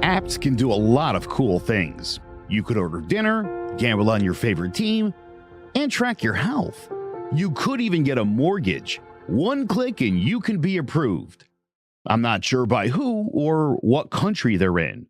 Apps can do a lot of cool things. You could order dinner, gamble on your favorite team, and track your health. You could even get a mortgage. One click and you can be approved. I'm not sure by who or what country they're in.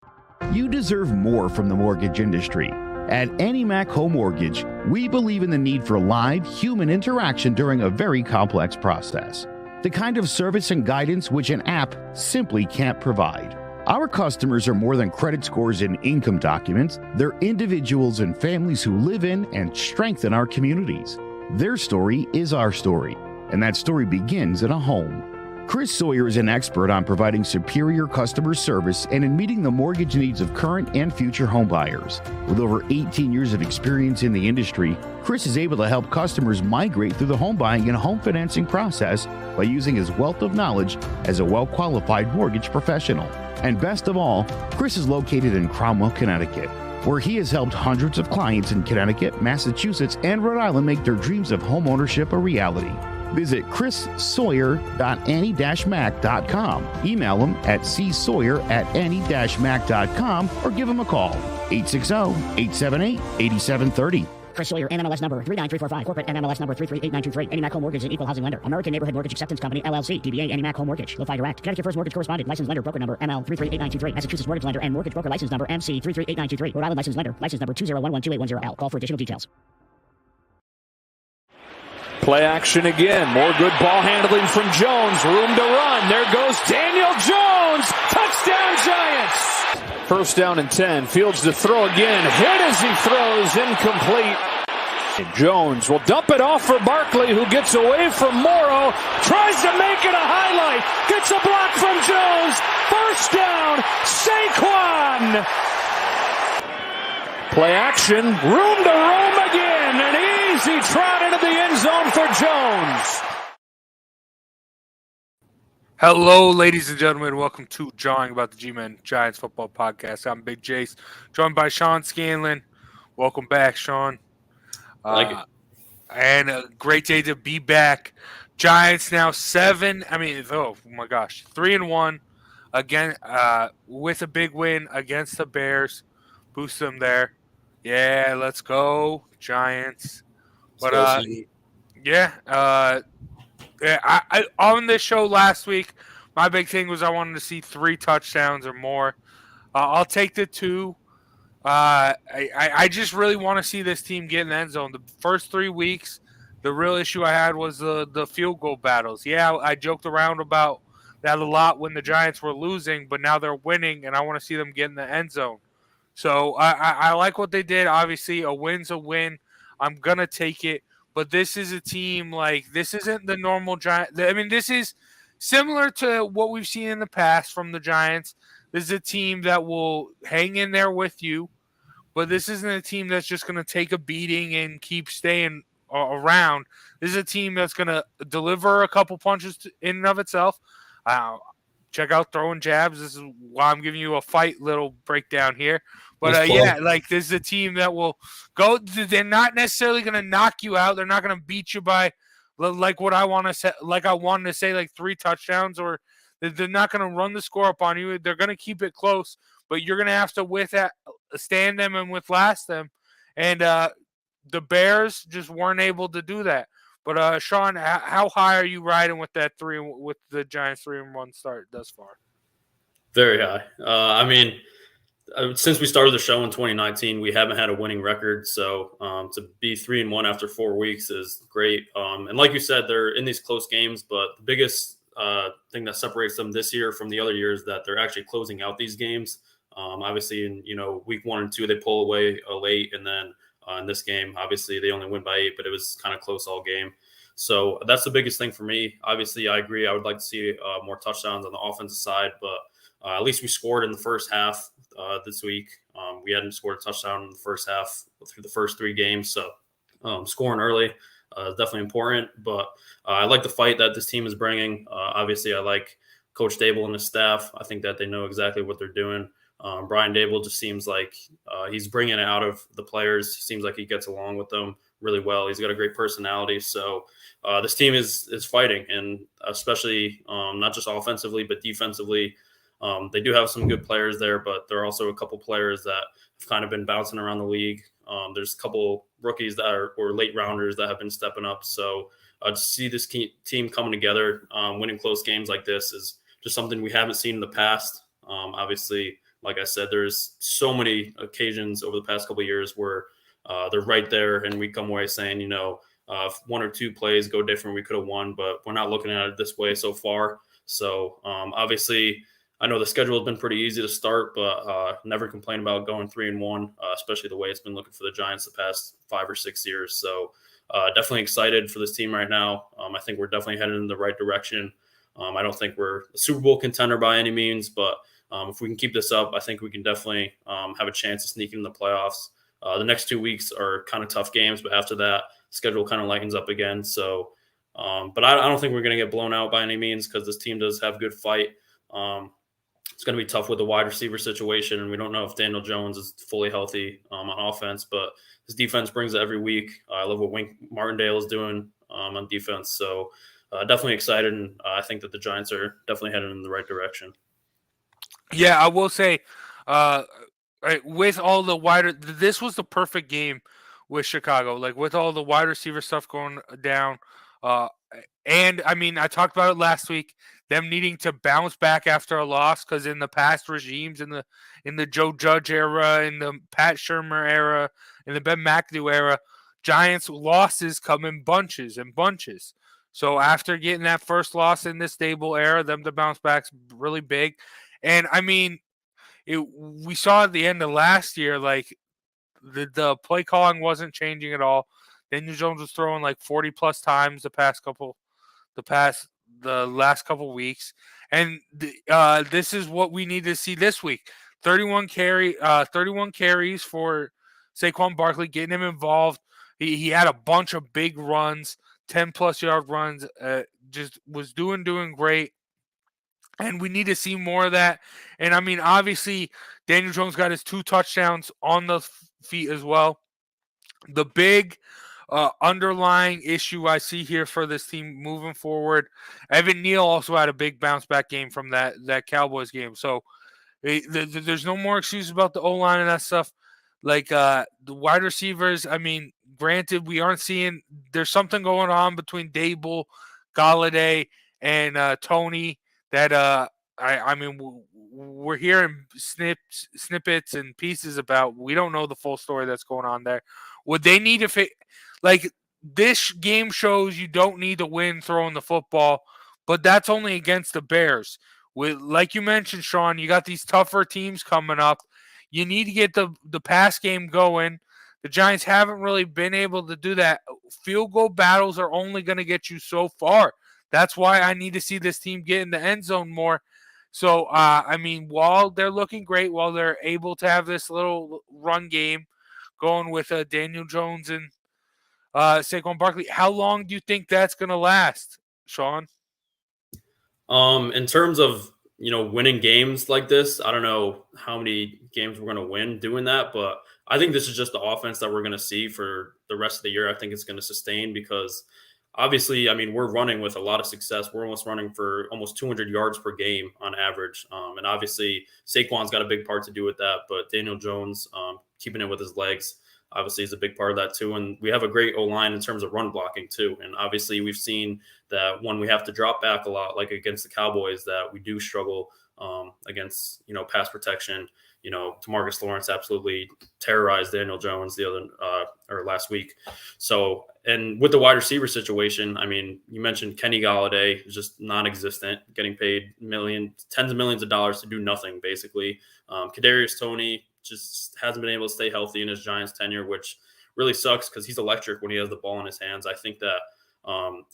You deserve more from the mortgage industry. At AnyMac Home Mortgage, we believe in the need for live human interaction during a very complex process. The kind of service and guidance which an app simply can't provide. Our customers are more than credit scores and income documents. They're individuals and families who live in and strengthen our communities. Their story is our story, and that story begins in a home. Chris Sawyer is an expert on providing superior customer service and in meeting the mortgage needs of current and future home buyers. With over 18 years of experience in the industry, Chris is able to help customers migrate through the home buying and home financing process by using his wealth of knowledge as a well-qualified mortgage professional. And best of all, Chris is located in Cromwell, Connecticut, where he has helped hundreds of clients in Connecticut, Massachusetts, and Rhode Island make their dreams of home ownership a reality. Visit chrissawyer.any-mac.com. Email him at csawyer@any-mac.com or give him a call, 860-878-8730. Chris Sawyer, NMLS number 39345, corporate NMLS number 338923. AnyMac Home Mortgage is an equal housing lender. American Neighborhood Mortgage Acceptance Company, LLC. DBA AnyMac Home Mortgage. Lo-Fi Direct. Connecticut First Mortgage Correspondent. License lender. Broker number ML 338923. Massachusetts Mortgage Lender and Mortgage Broker License number MC 338923. Rhode Island License Lender. License number 201128110L. Call for additional details. Play action again. More good ball handling from Jones. Room to run. There goes Daniel Jones. Touchdown Giants. First down and 10. Fields to throw again. Hit as he throws. Incomplete. Jones will dump it off for Barkley, who gets away from Morrow. Tries to make it a highlight. Gets a block from Jones. First down. Saquon. Play action. Room to roam again. An easy trot into the end zone for Jones. Hello, ladies and gentlemen. Welcome to Jawing About the G-Men Giants Football Podcast. I'm Big Jace, joined by Sean Scanlon. Welcome back, Sean. And a great day to be back. Giants now 3-1 again, with a big win against the Bears. Boost them there. Yeah, let's go, Giants. But I on this show last week, my big thing was I wanted to see 3 touchdowns or more. I'll take the 2. I just really want to see this team get in the end zone. The first 3 weeks, the real issue I had was the field goal battles. Yeah, I joked around about that a lot when the Giants were losing, but now they're winning, and I want to see them get in the end zone. So I like what they did. Obviously, a win's a win. I'm going to take it. But this is a team this isn't the normal Giants. I mean, this is similar to what we've seen in the past from the Giants. This is a team that will hang in there with you. But this isn't a team that's just going to take a beating and keep staying around. This is a team that's going to deliver a couple punches in and of itself. Check out Throwing Jabs. This is why I'm giving you a fight little breakdown here. But, this is a team that will go – they're not necessarily going to knock you out. They're not going to beat you by, like what I want to say, like I wanted to say, like 3 touchdowns, or they're not going to run the score up on you. They're going to keep it close, but you're going to have to withstand them and last them. And the Bears just weren't able to do that. But, Sean, how high are you riding with that with the Giants 3-1 start thus far? Very high. Since we started the show in 2019, we haven't had a winning record. So to be 3-1 after 4 weeks is great. And like you said, they're in these close games. But the biggest thing that separates them this year from the other years is that they're actually closing out these games. Obviously, in week 1 and 2, they pull away late, and then in this game, obviously, they only win by 8, but it was kind of close all game. So that's the biggest thing for me. Obviously, I agree. I would like to see more touchdowns on the offensive side, but at least we scored in the first half this week. We hadn't scored a touchdown in the first half through the first 3 games. So scoring early is definitely important. But I like the fight that this team is bringing. Obviously, I like Coach Dable and his staff. I think that they know exactly what they're doing. Brian Dable just seems like he's bringing it out of the players. Seems like he gets along with them really well. He's got a great personality. So this team is fighting, and especially not just offensively, but defensively. They do have some good players there, but there are also a couple players that have kind of been bouncing around the league. There's a couple rookies that are or late rounders that have been stepping up. So to see this team coming together, winning close games like this is just something we haven't seen in the past. Obviously, like I said, there's so many occasions over the past couple of years where they're right there and we come away saying, if one or two plays go different, we could have won, but we're not looking at it this way so far. So obviously, I know the schedule has been pretty easy to start, but never complain about going 3-1, especially the way it's been looking for the Giants the past 5 or 6 years. So definitely excited for this team right now. I think we're definitely headed in the right direction. I don't think we're a Super Bowl contender by any means, but if we can keep this up, I think we can definitely have a chance of sneaking in the playoffs. The next 2 weeks are kind of tough games, but after that, schedule kind of lightens up again. So, but I don't think we're going to get blown out by any means because this team does have good fight. It's going to be tough with the wide receiver situation, and we don't know if Daniel Jones is fully healthy on offense, but his defense brings it every week. I love what Wink Martindale is doing on defense. So definitely excited, and I think that the Giants are definitely headed in the right direction. Yeah, I will say with all the this was the perfect game with Chicago, like with all the wide receiver stuff going down. And I mean, I talked about it last week, them needing to bounce back after a loss, because in the past regimes, in the Joe Judge era, in the Pat Shurmur era, in the Ben McAdoo era, Giants losses come in bunches and bunches. So after getting that first loss in this Dable era, them to bounce back's really big. And I mean, we saw at the end of last year, like the play calling wasn't changing at all. Daniel Jones was throwing like 40 plus times the last couple weeks, and this is what we need to see this week. 31 carries for Saquon Barkley, getting him involved. He had a bunch of big runs, 10 plus yard runs. Just was doing great. And we need to see more of that. And I mean, obviously, Daniel Jones got his 2 touchdowns on the feet as well. The big underlying issue I see here for this team moving forward, Evan Neal also had a big bounce back game from that Cowboys game. So there's no more excuses about the O-line and that stuff. Like the wide receivers, I mean, granted, we aren't seeing – there's something going on between Dable, Galladay, and Tony that I mean, we're hearing snippets and pieces about. We don't know the full story that's going on there. Would they need to like this game shows you don't need to win throwing the football, but that's only against the Bears. Like you mentioned, Sean, you got these tougher teams coming up. You need to get the pass game going. The Giants haven't really been able to do that. Field goal battles are only going to get you so far. That's why I need to see this team get in the end zone more. So, I mean, while they're looking great, while they're able to have this little run game going with Daniel Jones and Saquon Barkley, how long do you think that's going to last, Sean? In terms of, winning games like this, I don't know how many games we're going to win doing that, but I think this is just the offense that we're going to see for the rest of the year. I think it's going to sustain because obviously, I mean, we're running with a lot of success. We're almost running for almost 200 yards per game on average. And obviously, Saquon's got a big part to do with that. But Daniel Jones, keeping it with his legs, obviously is a big part of that too. And we have a great O-line in terms of run blocking too. And obviously, we've seen that when we have to drop back a lot, like against the Cowboys, that we do struggle against, pass protection. DeMarcus Lawrence absolutely terrorized Daniel Jones last week. So, and with the wide receiver situation, I mean, you mentioned Kenny Galladay is just non-existent, getting paid tens of millions of dollars to do nothing, basically. Kadarius Toney just hasn't been able to stay healthy in his Giants tenure, which really sucks because he's electric when he has the ball in his hands. I think that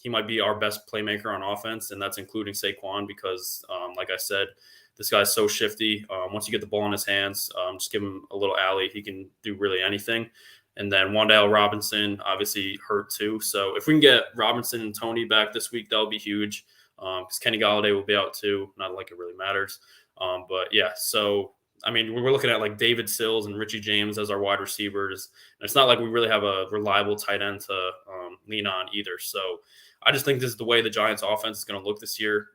he might be our best playmaker on offense, and that's including Saquon because, like I said, this guy's so shifty. Once you get the ball in his hands, just give him a little alley. He can do really anything. And then Wan'Dale Robinson obviously hurt too. So if we can get Robinson and Toney back this week, that'll be huge because Kenny Galladay will be out too. Not like it really matters. But yeah, so I mean, we're looking at like David Sills and Richie James as our wide receivers. And it's not like we really have a reliable tight end to lean on either. So I just think this is the way the Giants offense is going to look this year.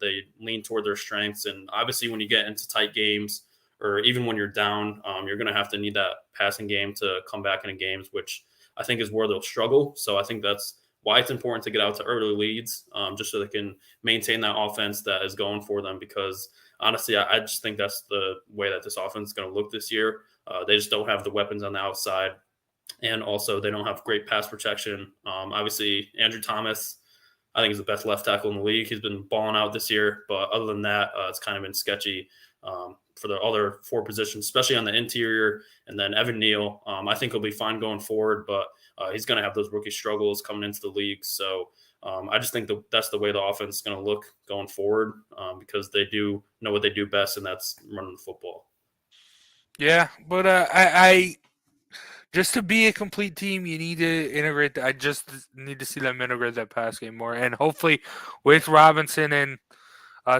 They lean toward their strengths. And obviously when you get into tight games or even when you're down, you're going to have to need that passing game to come back into games, which I think is where they'll struggle. So I think that's why it's important to get out to early leads, just so they can maintain that offense that is going for them. Because honestly, I just think that's the way that this offense is going to look this year. They just don't have the weapons on the outside. And also they don't have great pass protection. Obviously, Andrew Thomas, I think, is the best left tackle in the league. He's been balling out this year. But other than that, it's kind of been sketchy for the other four positions, especially on the interior. And then Evan Neal, I think he'll be fine going forward. But he's going to have those rookie struggles coming into the league. So I just think that's the way the offense is going to look going forward, because they do know what they do best, and that's running the football. Yeah, but I just to be a complete team, you need to integrate. I just need to see them integrate that pass game more, and hopefully, with Robinson and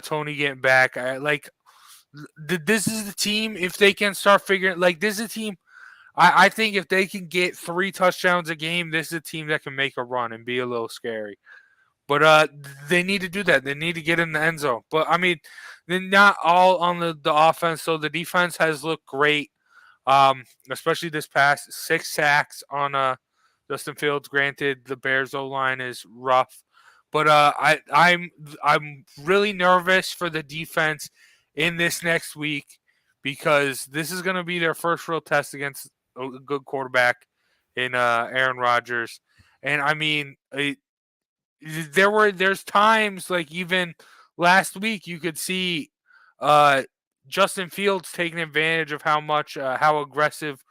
Tony getting back, this is the team. If they can start figuring, this is a team. I think if they can get 3 touchdowns a game, this is a team that can make a run and be a little scary. But they need to do that. They need to get in the end zone. But I mean, they're not all on the offense. So the defense has looked great. Especially this past 6 sacks on Justin Fields. Granted, the Bears O-line is rough, but I'm really nervous for the defense in this next week, because this is going to be their first real test against a good quarterback in Aaron Rodgers. And I mean, there's times even last week you could see Justin Fields taking advantage of how aggressive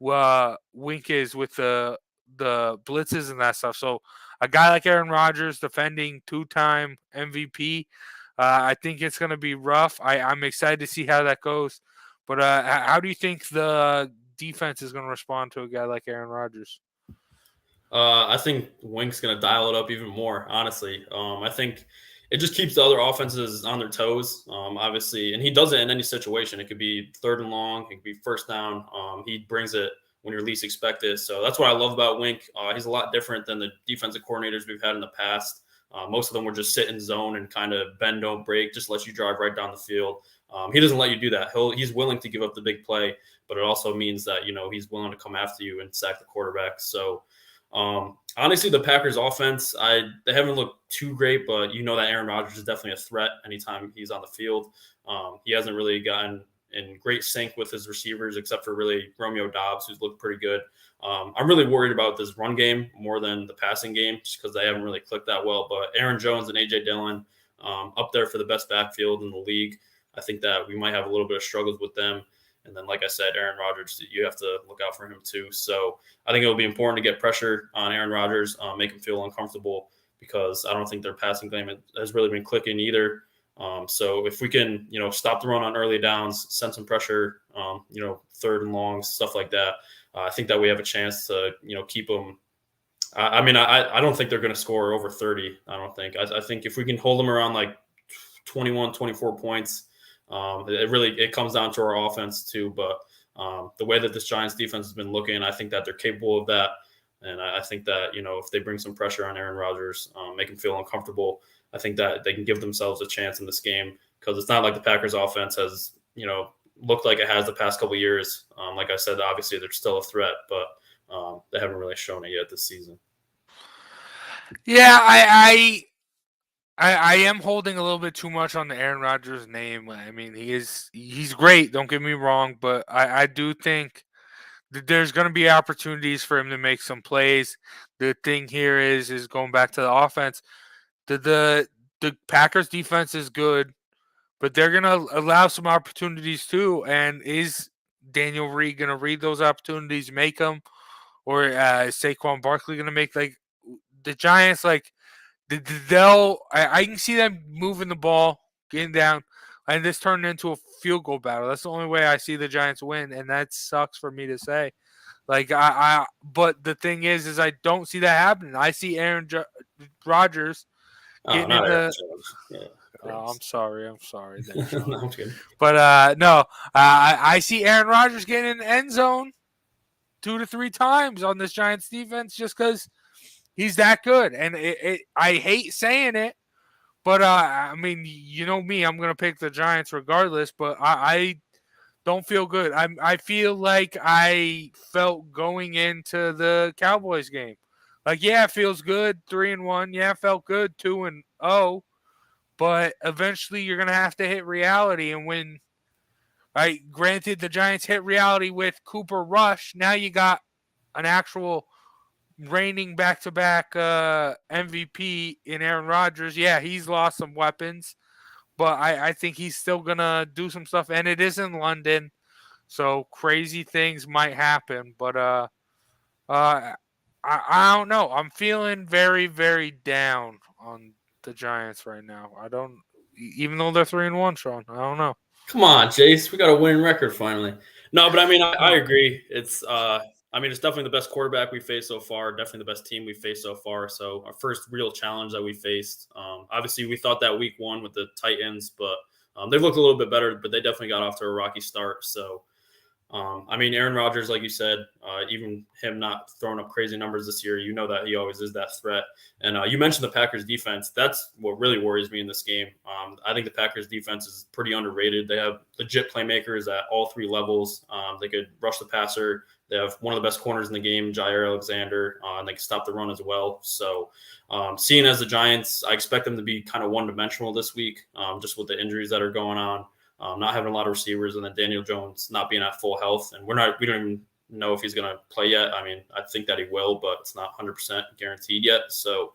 Wink is with the blitzes and that stuff. So a guy like Aaron Rodgers, defending 2-time MVP, I think it's going to be rough. I'm excited to see how that goes. But how do you think the defense is going to respond to a guy like Aaron Rodgers? I think Wink's going to dial it up even more, honestly. I think it just keeps the other offenses on their toes, obviously. And he does it in any situation. It could be 3rd and long. It could be 1st down. He brings it when you're least expected. So that's what I love about Wink. He's a lot different than the defensive coordinators we've had in the past. Most of them were just sit in zone and kind of bend, don't break, just let you drive right down the field. He doesn't let you do that. He's willing to give up the big play, but it also means that, he's willing to come after you and sack the quarterback. So honestly, the Packers offense, they haven't looked too great, but that Aaron Rodgers is definitely a threat anytime he's on the field. He hasn't really gotten in great sync with his receivers, except for really Romeo Doubs, who's looked pretty good. I'm really worried about this run game more than the passing game, just because they haven't really clicked that well. But Aaron Jones and A.J. Dillon up there for the best backfield in the league. I think that we might have a little bit of struggles with them. And then, like I said, Aaron Rodgers, you have to look out for him too. So I think it will be important to get pressure on Aaron Rodgers, make him feel uncomfortable, because I don't think their passing game has really been clicking either. So if we can, stop the run on early downs, send some pressure, 3rd and long, stuff like that, I think that we have a chance to, keep them. I don't think they're going to score over 30. I don't think. I think if we can hold them around 21, 24 points, it comes down to our offense too. But the way that this Giants defense has been looking, I think that they're capable of that. And I think that, if they bring some pressure on Aaron Rodgers, make him feel uncomfortable, I think that they can give themselves a chance in this game, because it's not like the Packers offense has, looked like it has the past couple of years. Like I said, obviously they're still a threat, but they haven't really shown it yet this season. Yeah, I am holding a little bit too much on the Aaron Rodgers name. I mean, he's great, don't get me wrong, but I do think that there's going to be opportunities for him to make some plays. The thing here is going back to the offense. The Packers defense is good, but they're going to allow some opportunities too. And is Daniel Reed going to read those opportunities, make them, or is Saquon Barkley going to make the Giants I can see them moving the ball, getting down, and this turned into a field goal battle. That's the only way I see the Giants win, and that sucks for me to say. But the thing is I don't see that happening. I see Aaron Rodgers getting in the. I'm sorry. No, I'm kidding. But no, I see Aaron Rodgers getting in the end zone 2 to 3 times on this Giants defense, just because He's that good. And I hate saying it, but I mean, you know me, I'm going to pick the Giants regardless, but I don't feel good. I feel like I felt going into the Cowboys game. Like, yeah, it feels good, 3-1. Yeah, it felt good, 2-0. But eventually you're going to have to hit reality. And when, granted, the Giants hit reality with Cooper Rush, now you got an actual reigning back-to-back MVP in Aaron Rodgers. Yeah, he's lost some weapons, but I think he's still going to do some stuff. And it is in London, so crazy things might happen. But I don't know. I'm feeling very, very down on the Giants right now. Even though they're 3-1, Sean, I don't know. Come on, Jace. We got a winning record finally. No, but I mean, I agree. It's it's definitely the best quarterback we faced so far. Definitely the best team we faced so far. So our first real challenge that we faced. Obviously, we thought that week 1 with the Titans, but they've looked a little bit better. But they definitely got off to a rocky start. So. Aaron Rodgers, like you said, even him not throwing up crazy numbers this year, you know that he always is that threat. And you mentioned the Packers defense. That's what really worries me in this game. I think the Packers defense is pretty underrated. They have legit playmakers at all 3 levels. They could rush the passer. They have one of the best corners in the game, Jair Alexander, and they can stop the run as well. So seeing as the Giants, I expect them to be kind of one-dimensional this week, just with the injuries that are going on. Not having a lot of receivers, and then Daniel Jones not being at full health. And we don't even know if he's going to play yet. I mean, I think that he will, but it's not 100% guaranteed yet. So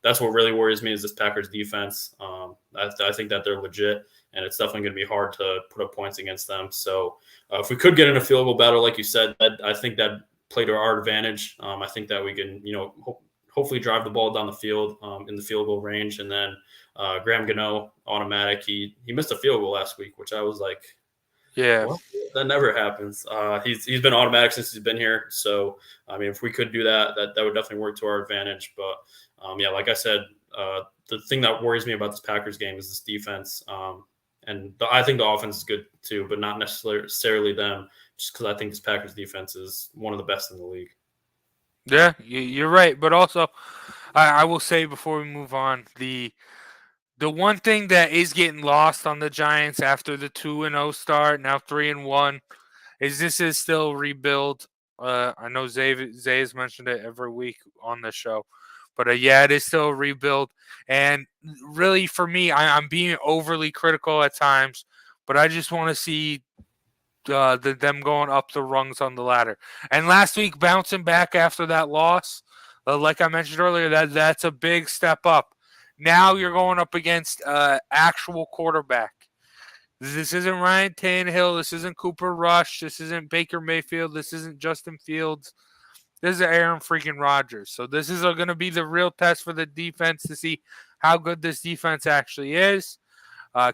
that's what really worries me is this Packers defense. I think that they're legit, and it's definitely going to be hard to put up points against them. So if we could get in a field goal battle, like you said, I think that play to our advantage. I think that we can, hopefully drive the ball down the field in the field goal range, and then Graham Geno, automatic. He missed a field goal last week, which I was like, yeah, well, that never happens. He's been automatic since he's been here. So, I mean, if we could do that would definitely work to our advantage. But, like I said, the thing that worries me about this Packers game is this defense. And I think the offense is good too, but not necessarily them, just because I think this Packers defense is one of the best in the league. Yeah, you're right. But also, I will say before we move on, the one thing that is getting lost on the Giants after the 2-0 start, now 3-1, is this is still a rebuild. I know Zay has mentioned it every week on the show. But, it is still a rebuild. And really, for me, I'm being overly critical at times, but I just want to see them going up the rungs on the ladder. And last week, bouncing back after that loss, like I mentioned earlier, that's a big step up. Now you're going up against actual quarterback. This isn't Ryan Tannehill. This isn't Cooper Rush. This isn't Baker Mayfield. This isn't Justin Fields. This is Aaron freaking Rodgers. So this is going to be the real test for the defense to see how good this defense actually is.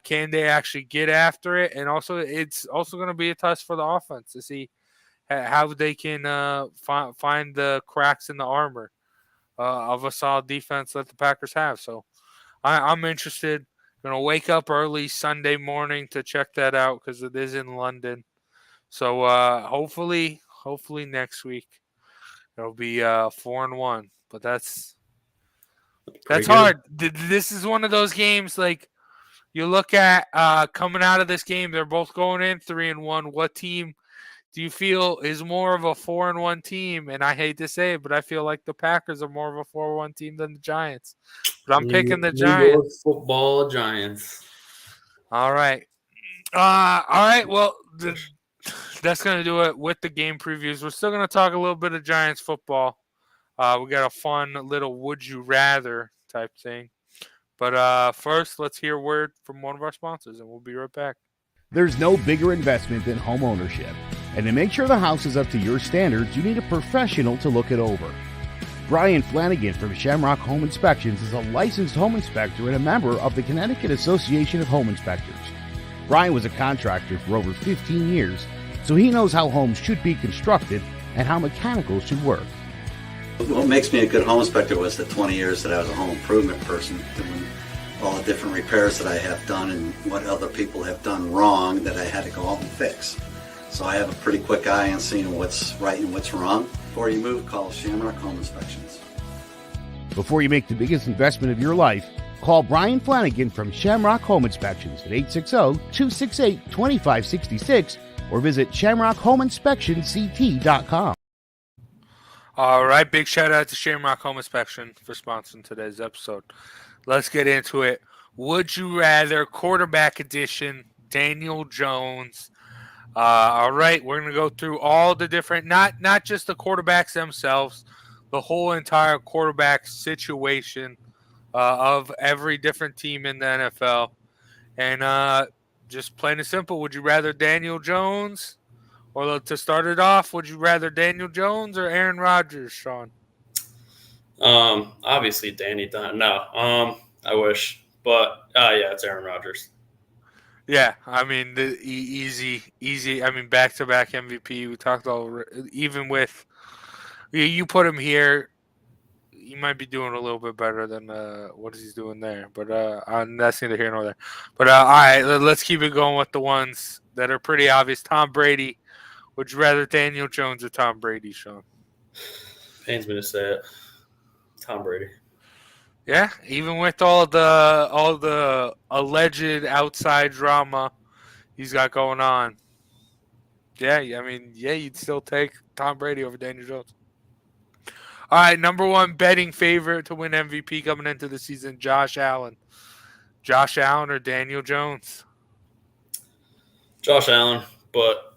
Can they actually get after it? And also, it's also going to be a test for the offense to see how they can find the cracks in the armor of a solid defense that the Packers have. So I'm interested. Going to wake up early Sunday morning to check that out because it is in London. So hopefully next week it'll be 4-1. But that's hard. This is one of those games like you look at coming out of this game. They're both going in 3-1. What team do you feel is more of a 4-1 team? And I hate to say it, but I feel like the Packers are more of a 4-1 team than the Giants. But I'm picking the Giants. Football Giants. All right. All right. Well, that's going to do it with the game previews. We're still going to talk a little bit of Giants football. We got a fun little would you rather type thing. But first, let's hear a word from one of our sponsors, and we'll be right back. There's no bigger investment than home ownership. And to make sure the house is up to your standards, you need a professional to look it over. Brian Flanagan from Shamrock Home Inspections is a licensed home inspector and a member of the Connecticut Association of Home Inspectors. Brian was a contractor for over 15 years, so he knows how homes should be constructed and how mechanicals should work. What makes me a good home inspector was the 20 years that I was a home improvement person, doing all the different repairs that I have done and what other people have done wrong that I had to go out and fix. So I have a pretty quick eye on seeing what's right and what's wrong. Before you move, call Shamrock Home Inspections. Before you make the biggest investment of your life, call Brian Flanagan from Shamrock Home Inspections at 860-268-2566 or visit shamrockhomeinspectionct.com. All right, big shout out to Shamrock Home Inspection for sponsoring today's episode. Let's get into it. Would you rather quarterback edition, Daniel Jones? All right, we're going to go through all the different, not just the quarterbacks themselves, the whole entire quarterback situation of every different team in the NFL. And just plain and simple, would you rather Daniel Jones? Or to start it off, would you rather Daniel Jones or Aaron Rodgers, Sean? Obviously Danny. No, I wish. But, yeah, it's Aaron Rodgers. Yeah, I mean, the easy. I mean, back-to-back MVP. We talked all – even with – you put him here, he might be doing a little bit better than what he's doing there. But that's neither here nor there. But, all right, let's keep it going with the ones that are pretty obvious. Tom Brady. Would you rather Daniel Jones or Tom Brady, Sean? Pains me to say it. Tom Brady. Yeah, even with all the alleged outside drama he's got going on. Yeah, I mean, you'd still take Tom Brady over Daniel Jones. All right, number one betting favorite to win MVP coming into the season, Josh Allen. Josh Allen or Daniel Jones? Josh Allen, but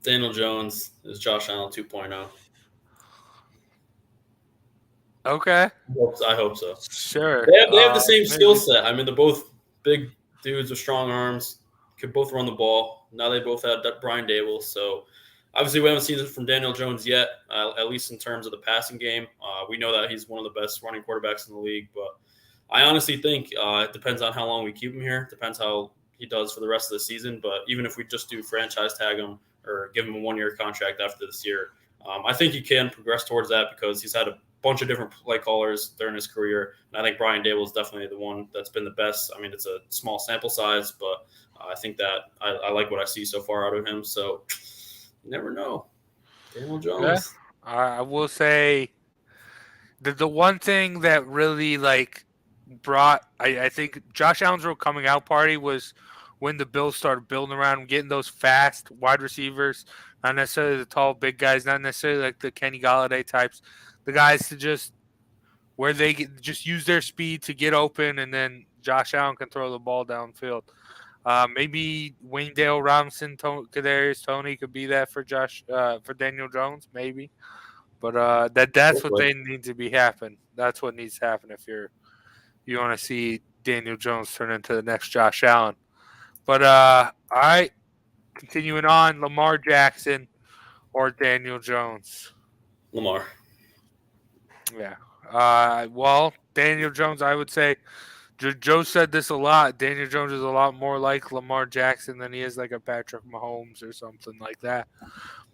Daniel Jones is Josh Allen 2.0. Okay. I hope so. Sure. They have the same skill set. I mean, they're both big dudes with strong arms, could both run the ball. Now they both have Brian Dable. So, obviously, we haven't seen it from Daniel Jones yet, at least in terms of the passing game. We know that he's one of the best running quarterbacks in the league. But I honestly think it depends on how long we keep him here. It depends how he does for the rest of the season. But even if we just do franchise tag him or give him a one-year contract after this year, I think he can progress towards that because he's had a bunch of different play callers during his career. And I think Brian Dable is definitely the one that's been the best. I mean, it's a small sample size, but I think that I like what I see so far out of him. So you never know. Daniel Jones. Yeah. I will say the one thing that really brought, I think Josh Allen's real coming out party was when the Bills started building around him, getting those fast wide receivers, not necessarily the tall, big guys, not necessarily like the Kenny Golladay types, the guys to just where they just use their speed to get open, and then Josh Allen can throw the ball downfield. Maybe Wayndale Robinson, Kadarius Toney could be that for Daniel Jones, maybe. But that's what they need to be happen. That's what needs to happen if you want to see Daniel Jones turn into the next Josh Allen. But all right, continuing on, Lamar Jackson or Daniel Jones? Lamar. Yeah. Well, Daniel Jones, I would say, Joe said this a lot. Daniel Jones is a lot more like Lamar Jackson than he is like a Patrick Mahomes or something like that.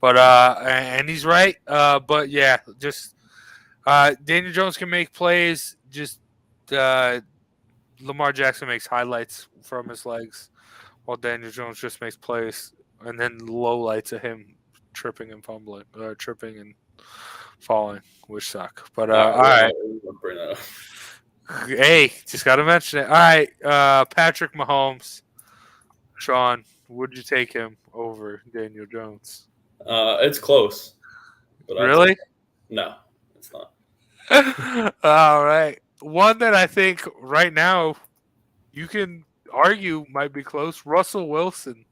But and he's right. But yeah, just Daniel Jones can make plays. Just Lamar Jackson makes highlights from his legs, while Daniel Jones just makes plays and then lowlights of him tripping and fumbling, or tripping and falling, which suck. But all right. Hey, just got to mention it. All right, Patrick Mahomes. Sean, would you take him over Daniel Jones? It's close. But really? No, it's not. All right. One that I think right now you can argue might be close, Russell Wilson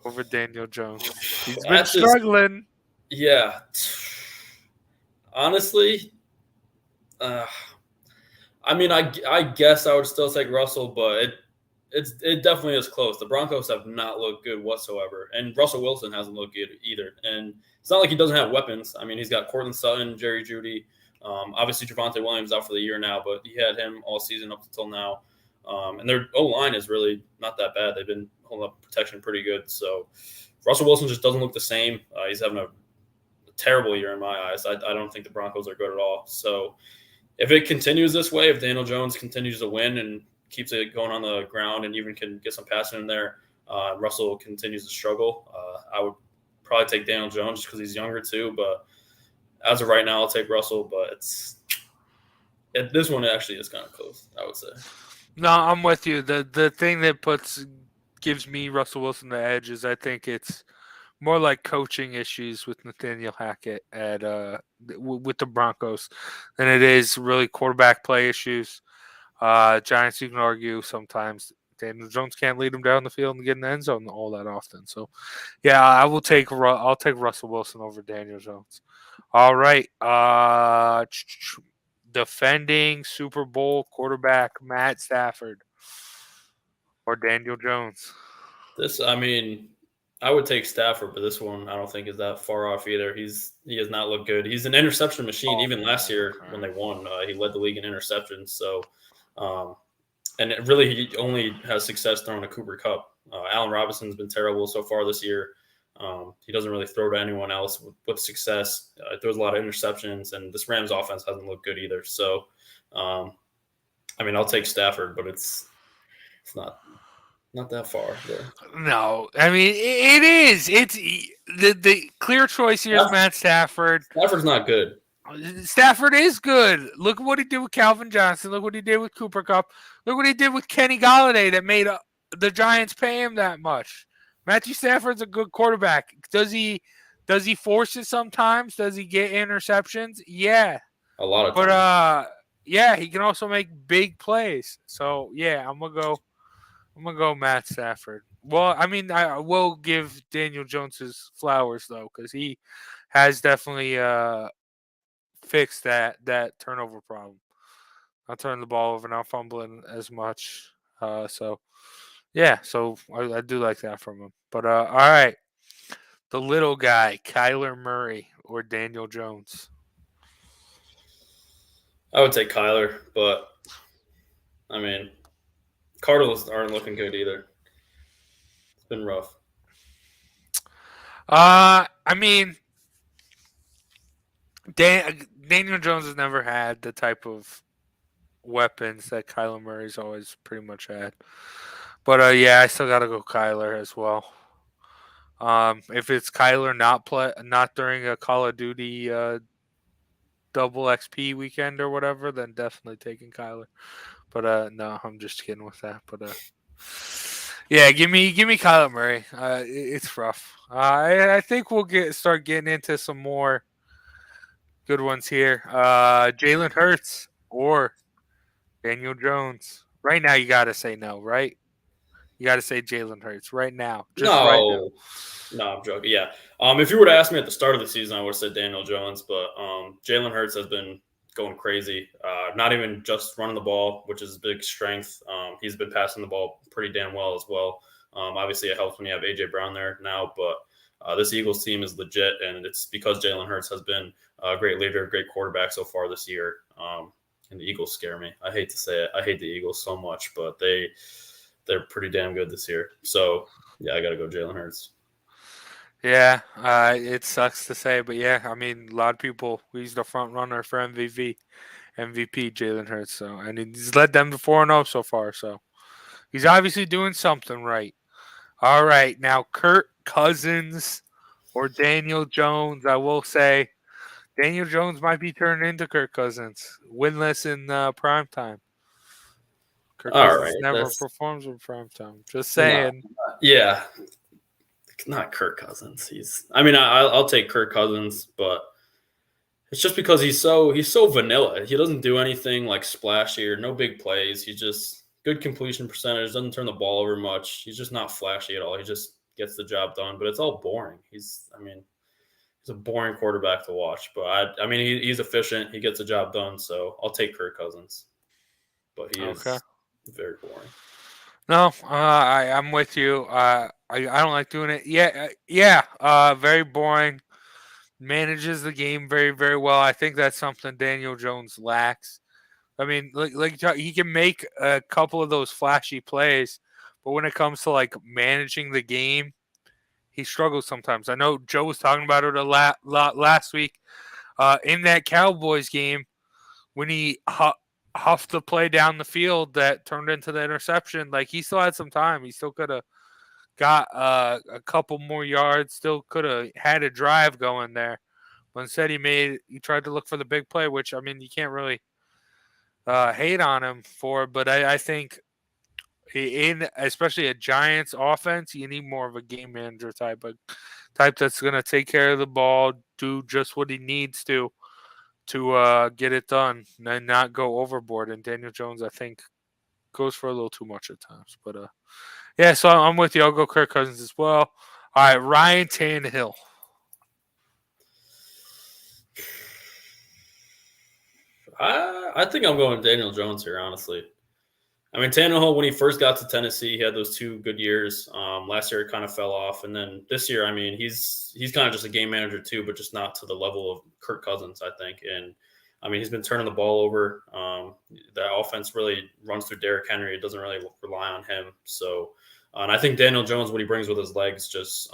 over Daniel Jones. He's been struggling. Yeah. Honestly, I mean, I guess I would still take Russell, but it definitely is close. The Broncos have not looked good whatsoever, and Russell Wilson hasn't looked good either. And it's not like he doesn't have weapons. I mean, he's got Courtland Sutton, Jerry Jeudy, obviously Javonte Williams out for the year now, but he had him all season up until now. And their O-line is really not that bad. They've been holding up protection pretty good. So Russell Wilson just doesn't look the same. He's having a terrible year in my eyes. I don't think the Broncos are good at all. So if it continues this way, if Daniel Jones continues to win and keeps it going on the ground and even can get some passing in there, Russell continues to struggle, I would probably take Daniel Jones just because he's younger too. But as of right now, I'll take Russell. But This one actually is kind of close, I would say. No, I'm with you. The thing that gives me Russell Wilson the edge is I think it's more like coaching issues with Nathaniel Hackett with the Broncos than it is really quarterback play issues. Giants, you can argue sometimes Daniel Jones can't lead them down the field and get in the end zone all that often. So, yeah, I'll take Russell Wilson over Daniel Jones. All right, defending Super Bowl quarterback Matt Stafford or Daniel Jones. I would take Stafford, but this one I don't think is that far off either. He has not looked good. He's an interception machine. Even last year when they won, he led the league in interceptions. So, and he only has success throwing to Cooper Kupp. Allen Robinson's been terrible so far this year. He doesn't really throw to anyone else with success. He throws a lot of interceptions, and this Rams offense hasn't looked good either. So, I'll take Stafford, but it's not that far. Though. No, it is. It's the clear choice here is Matt Stafford. Stafford's not good. Stafford is good. Look at what he did with Calvin Johnson. Look what he did with Cooper Kupp. Look what he did with Kenny Golladay that made the Giants pay him that much. Matthew Stafford's a good quarterback. Does he force it sometimes? Does he get interceptions? Yeah. A lot of times. But he can also make big plays. So yeah, I'm gonna go Matt Stafford. Well, I will give Daniel Jones his flowers though, because he has definitely fixed that turnover problem. Not turning the ball over, not fumbling as much. So I do like that from him. But all right, the little guy, Kyler Murray or Daniel Jones. I would take Kyler, but Cardinals aren't looking good either. It's been rough. Daniel Jones has never had the type of weapons that Kyler Murray's always pretty much had. But I still got to go Kyler as well. If it's Kyler not during a Call of Duty double XP weekend or whatever, then definitely taking Kyler. But no, I'm just kidding with that. But give me Kyler Murray. It's rough. I think we'll start getting into some more good ones here. Jalen Hurts or Daniel Jones. Right now, you got to say no, right? You got to say Jalen Hurts right now. No, I'm joking. Yeah. If you were to ask me at the start of the season, I would have said Daniel Jones, but Jalen Hurts has been going crazy. Not even just running the ball, which is a big strength. He's been passing the ball pretty damn well as well. Obviously, it helps when you have A.J. Brown there now, but this Eagles team is legit, and it's because Jalen Hurts has been a great leader, great quarterback so far this year. And the Eagles scare me. I hate to say it. I hate the Eagles so much, but they're pretty damn good this year. So, yeah, I got to go Jalen Hurts. Yeah, it sucks to say, but yeah, a lot of people, he's the front runner for MVP Jalen Hurts. So, and he's led them to 4-0 so far. So, he's obviously doing something right. All right, now Kirk Cousins or Daniel Jones. I will say Daniel Jones might be turning into Kirk Cousins, winless in primetime. Kirk Cousins never performs in primetime. Just saying. Yeah. Not Kirk Cousins. I'll take Kirk Cousins, but it's just because he's so vanilla. He doesn't do anything like splashy or no big plays. He's just good completion percentage, doesn't turn the ball over much. He's just not flashy at all. He just gets the job done, but it's all boring. He's a boring quarterback to watch, but he's efficient. He gets the job done, so I'll take Kirk Cousins. But he is very boring. No, I'm with you. I don't like doing it. Yeah. Very boring. Manages the game very, very well. I think that's something Daniel Jones lacks. He can make a couple of those flashy plays, but when it comes to like managing the game, he struggles sometimes. I know Joe was talking about it a lot last week in that Cowboys game when he huffed the play down the field that turned into the interception. Like, he still had some time. He still could have got a couple more yards, still could have had a drive going there. But instead he tried to look for the big play, which, you can't really hate on him for, but I think in especially a Giants offense, you need more of a game manager type that's going to take care of the ball, do just what he needs to get it done, and not go overboard. And Daniel Jones, I think, goes for a little too much at times. But yeah, so I'm with you. I'll go Kirk Cousins as well. All right, Ryan Tannehill. I think I'm going Daniel Jones here, honestly. I mean, Tannehill, when he first got to Tennessee, he had those 2 good years. Last year, it kind of fell off. And then this year, I mean, he's kind of just a game manager too, but just not to the level of Kirk Cousins, I think. And, I mean, he's been turning the ball over. The offense really runs through Derrick Henry. It doesn't really rely on him. So, and I think Daniel Jones, what he brings with his legs, just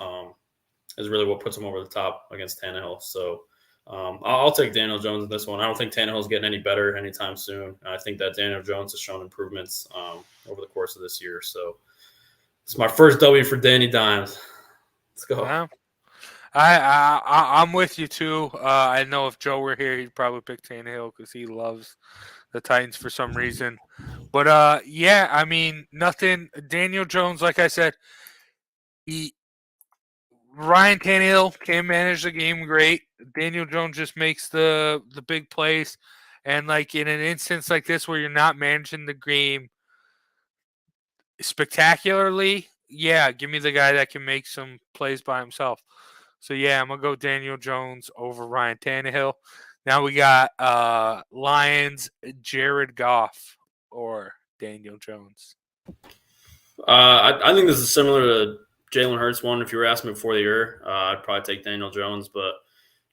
is really what puts him over the top against Tannehill. So, I'll take Daniel Jones in this one. I don't think Tannehill's getting any better anytime soon. I think that Daniel Jones has shown improvements over the course of this year. So it's my first W for Danny Dimes. Let's go. Wow. I'm with you too. I know if Joe were here, he'd probably pick Tannehill because he loves the Titans for some reason. But yeah, I mean, nothing. Daniel Jones, like I said, Ryan Tannehill can manage the game great. Daniel Jones just makes the big plays. And like in an instance like this where you're not managing the game spectacularly, yeah, give me the guy that can make some plays by himself. So yeah, I'm gonna go Daniel Jones over Ryan Tannehill. Now we got Lions, Jared Goff or Daniel Jones. I think this is similar to Jalen Hurts one. If you were asking me before the year, I'd probably take Daniel Jones, but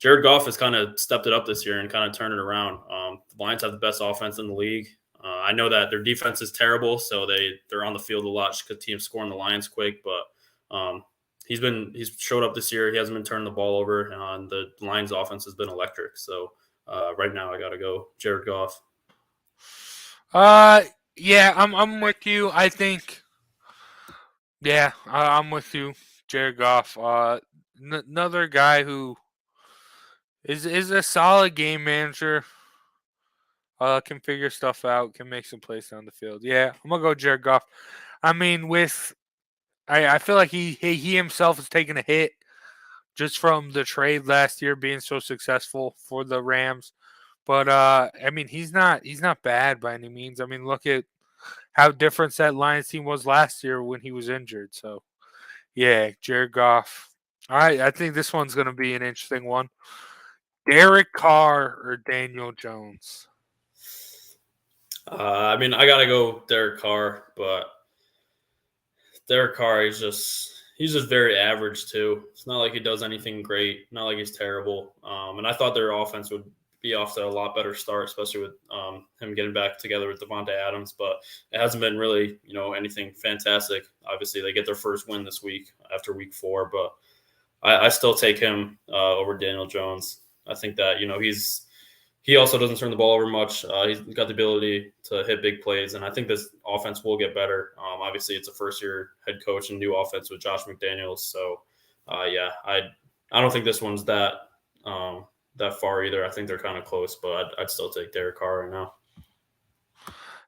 Jared Goff has kind of stepped it up this year and kind of turned it around. The Lions have the best offense in the league. I know that their defense is terrible, so they're on the field a lot because teams score on the Lions quick. But he's showed up this year. He hasn't been turning the ball over, and the Lions offense has been electric. So right now, I got to go Jared Goff. Yeah, I'm with you. I think. Yeah, I'm with you, Jared Goff. Another guy who is a solid game manager. Can figure stuff out, can make some plays down the field. Yeah, I'm gonna go Jared Goff. I mean, I feel like he himself has taken a hit just from the trade last year being so successful for the Rams. But I mean, he's not bad by any means. I mean, look at how different that Lions team was last year when he was injured. So, yeah, Jared Goff. All right, I think this one's going to be an interesting one. Derek Carr or Daniel Jones? I mean, I got to go Derek Carr, but Derek Carr, he's just very average too. It's not like he does anything great. Not like he's terrible. And I thought their offense would be off to a lot better start, especially with him getting back together with Devontae Adams. But it hasn't been really, anything fantastic. Obviously, they get their first win this week after week 4, but I still take him over Daniel Jones. I think that he also doesn't turn the ball over much. He's got the ability to hit big plays, and I think this offense will get better. Obviously, it's a first-year head coach and new offense with Josh McDaniels. So, yeah, I don't think this one's that far either. I think they're kind of close, but I'd still take Derek Carr right now.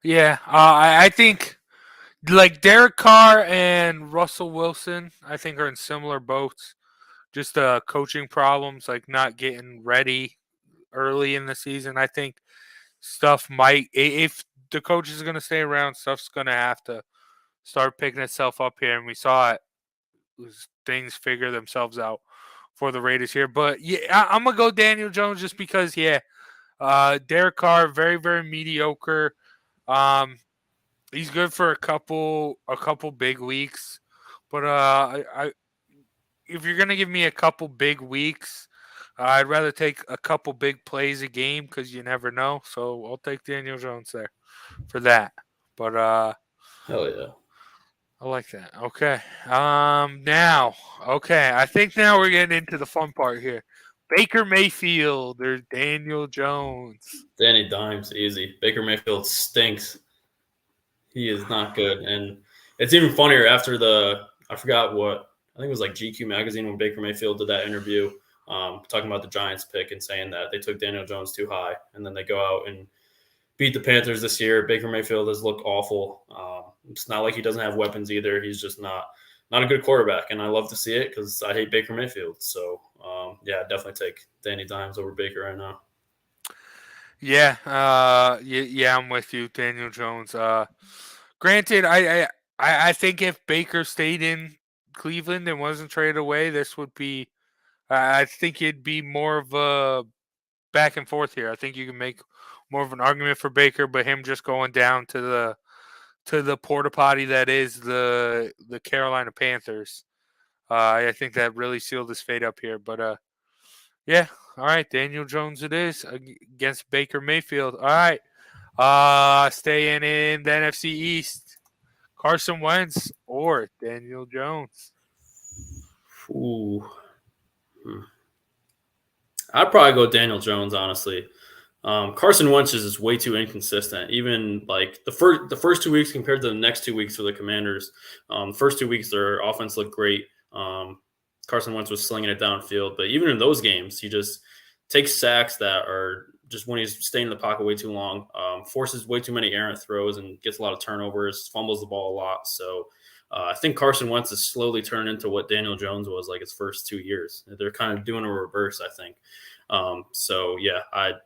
Yeah, I think like Derek Carr and Russell Wilson, I think are in similar boats. Just coaching problems, like not getting ready early in the season. I think stuff might, if the coach is going to stay around, stuff's going to have to start picking itself up here. And we saw it, things figure themselves out for the Raiders here. But yeah, I'm going to go Daniel Jones just because, Derek Carr, very, very mediocre. He's good for a couple big weeks. But if you're going to give me a couple big weeks, I'd rather take a couple big plays a game because you never know. So I'll take Daniel Jones there for that. But hell yeah, I like that. Okay. I think now we're getting into the fun part here. Baker Mayfield or Daniel Jones? Danny Dimes, easy. Baker Mayfield stinks. He is not good, and it's even funnier after I forgot what. I think it was like GQ magazine when Baker Mayfield did that interview. Talking about the Giants pick and saying that they took Daniel Jones too high, and then they go out and beat the Panthers this year. Baker Mayfield has looked awful. It's not like he doesn't have weapons either. He's just not a good quarterback, and I love to see it because I hate Baker Mayfield. So, definitely take Danny Dimes over Baker right now. Yeah, I'm with you, Daniel Jones. Granted, I think if Baker stayed in Cleveland and wasn't traded away, this would be. I think it'd be more of a back and forth here. I think you can make more of an argument for Baker, but him just going down to the porta potty that is the Carolina Panthers. I think that really sealed his fate up here. But yeah, all right, Daniel Jones it is against Baker Mayfield. All right, staying in the NFC East, Carson Wentz or Daniel Jones. Ooh. I'd probably go Daniel Jones, honestly. Carson Wentz is just way too inconsistent. Even like the first 2 weeks compared to the next 2 weeks for the Commanders, first 2 weeks their offense looked great. Carson Wentz was slinging it downfield, but even in those games, he just takes sacks that are just when he's staying in the pocket way too long, forces way too many errant throws and gets a lot of turnovers, fumbles the ball a lot. So I think Carson Wentz is slowly turned into what Daniel Jones was like his first 2 years. They're kind of doing a reverse, I think.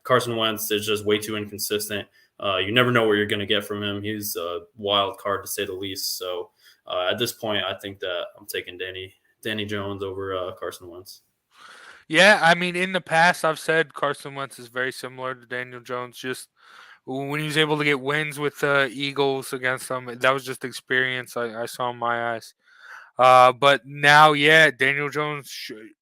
Carson Wentz is just way too inconsistent. You never know what you're going to get from him. He's a wild card to say the least. So at this point, I think that I'm taking Danny Jones over Carson Wentz. Yeah, I mean, in the past, I've said Carson Wentz is very similar to Daniel Jones. Just when he was able to get wins with the Eagles against them, that was just experience I saw in my eyes. But now, yeah, Daniel Jones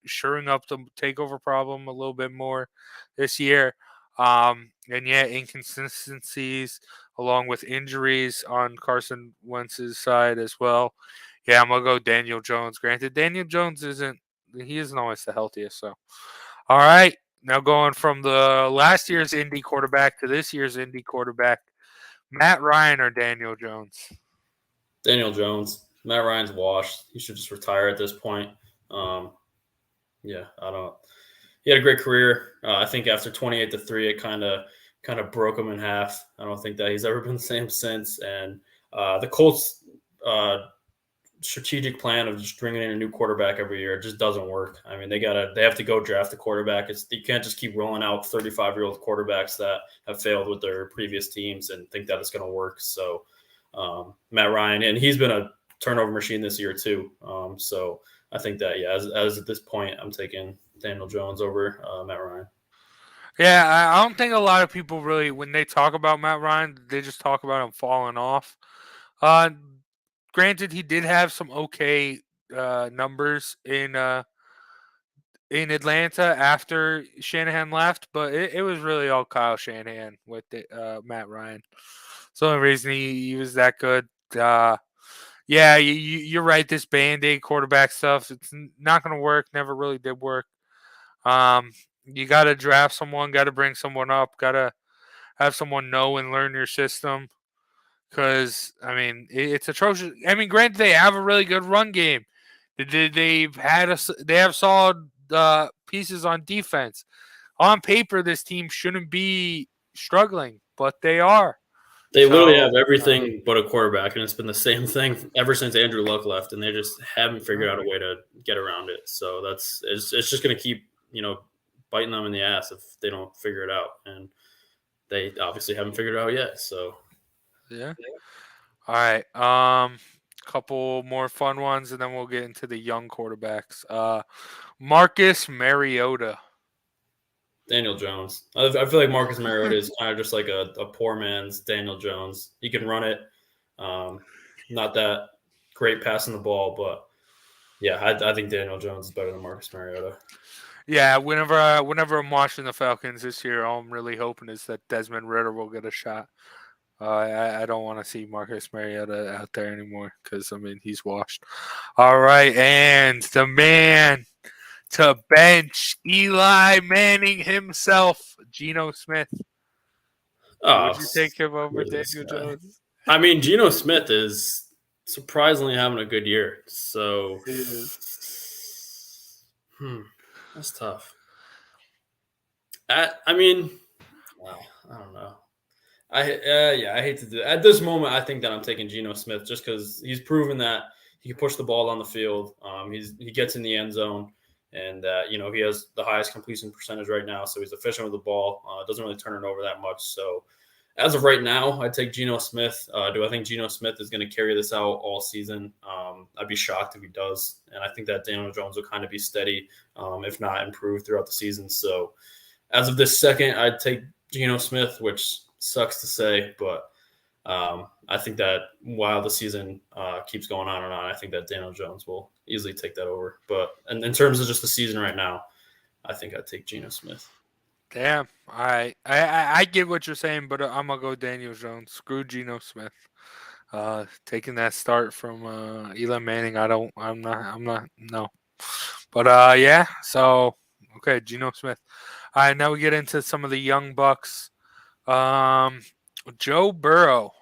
shoring up the takeover problem a little bit more this year. And yeah, inconsistencies along with injuries on Carson Wentz's side as well. Yeah, I'm gonna go Daniel Jones. Granted, Daniel Jones isn't always the healthiest. So, all right, now going from the last year's Indy quarterback to this year's Indy quarterback, Matt Ryan or Daniel Jones? Daniel Jones. Matt Ryan's washed. He should just retire at this point. I don't. He had a great career. I think after 28-3, it kind of broke him in half. I don't think that he's ever been the same since. And the Colts' strategic plan of just bringing in a new quarterback every year just doesn't work. I mean, they have to go draft a quarterback. You can't just keep rolling out 35-year-old quarterbacks that have failed with their previous teams and think that it's going to work. So Matt Ryan, and he's been a turnover machine this year too. So I think that, as at this point, I'm taking Daniel Jones over Matt Ryan. Yeah, I don't think a lot of people really, when they talk about Matt Ryan, they just talk about him falling off. Granted, he did have some okay numbers in Atlanta after Shanahan left, but it was really all Kyle Shanahan with Matt Ryan. It's the only reason he was that good. Yeah, you're right. This Band-Aid quarterback stuff, it's not going to work. Never really did work. You got to draft someone, got to bring someone up, got to have someone know and learn your system. Because, I mean, it's atrocious. I mean, granted, they have a really good run game. They have solid pieces on defense. On paper, this team shouldn't be struggling, but they are. They literally have everything but a quarterback, and it's been the same thing ever since Andrew Luck left, and they just haven't figured out a way to get around it. So it's just going to keep biting them in the ass if they don't figure it out, and they obviously haven't figured it out yet. So yeah. All right. Couple more fun ones, and then we'll get into the young quarterbacks. Marcus Mariota. Daniel Jones. I feel like Marcus Mariota is kind of just like a poor man's Daniel Jones. He can run it. Not that great passing the ball, but yeah, I think Daniel Jones is better than Marcus Mariota. Yeah, whenever I'm watching the Falcons this year, all I'm really hoping is that Desmond Ridder will get a shot. I don't want to see Marcus Mariota out there anymore because, I mean, he's washed. All right, and the man to bench Eli Manning himself, Geno Smith. Would you take him over Daniel Jones? I mean, Geno Smith is surprisingly having a good year. So that's tough. I don't know. I hate to do that. At this moment, I think that I'm taking Geno Smith just because he's proven that he can push the ball down the field. He gets in the end zone, and he has the highest completion percentage right now, so he's efficient with the ball. Doesn't really turn it over that much. So as of right now, I take Geno Smith. Do I think Geno Smith is going to carry this out all season? I'd be shocked if he does, and I think that Daniel Jones will kind of be steady, if not improve throughout the season. So as of this second, I'd take Geno Smith, which sucks to say, but I think that while the season keeps going on and on, I think that Daniel Jones will easily take that over. But in terms of just the season right now, I think I'd take Geno Smith. Damn. I get what you're saying, but I'm gonna go Daniel Jones. Screw Geno Smith. Taking that start from Eli Manning, I'm not no. But yeah, so okay, Geno Smith. All right, now we get into some of the young bucks. Joe Burrow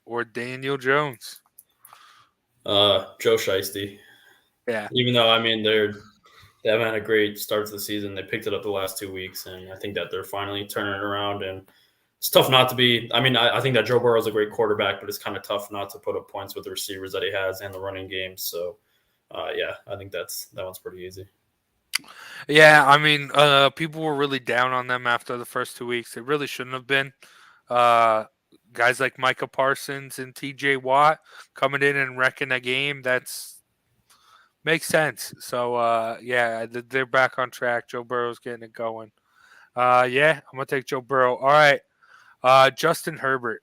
or Daniel Jones? Joe Shiesty. Yeah. Even though, I mean, they haven't had a great start to the season. They picked it up the last 2 weeks, and I think that they're finally turning it around. And it's tough not to be – I mean, I think that Joe Burrow is a great quarterback, but it's kind of tough not to put up points with the receivers that he has and the running game. So, yeah, I think that one's pretty easy. Yeah, I mean, people were really down on them after the first 2 weeks. It really shouldn't have been. Guys like Micah Parsons and T.J. Watt coming in and wrecking a game, makes sense. So, yeah, they're back on track. Joe Burrow's getting it going. Yeah, I'm going to take Joe Burrow. All right, Justin Herbert.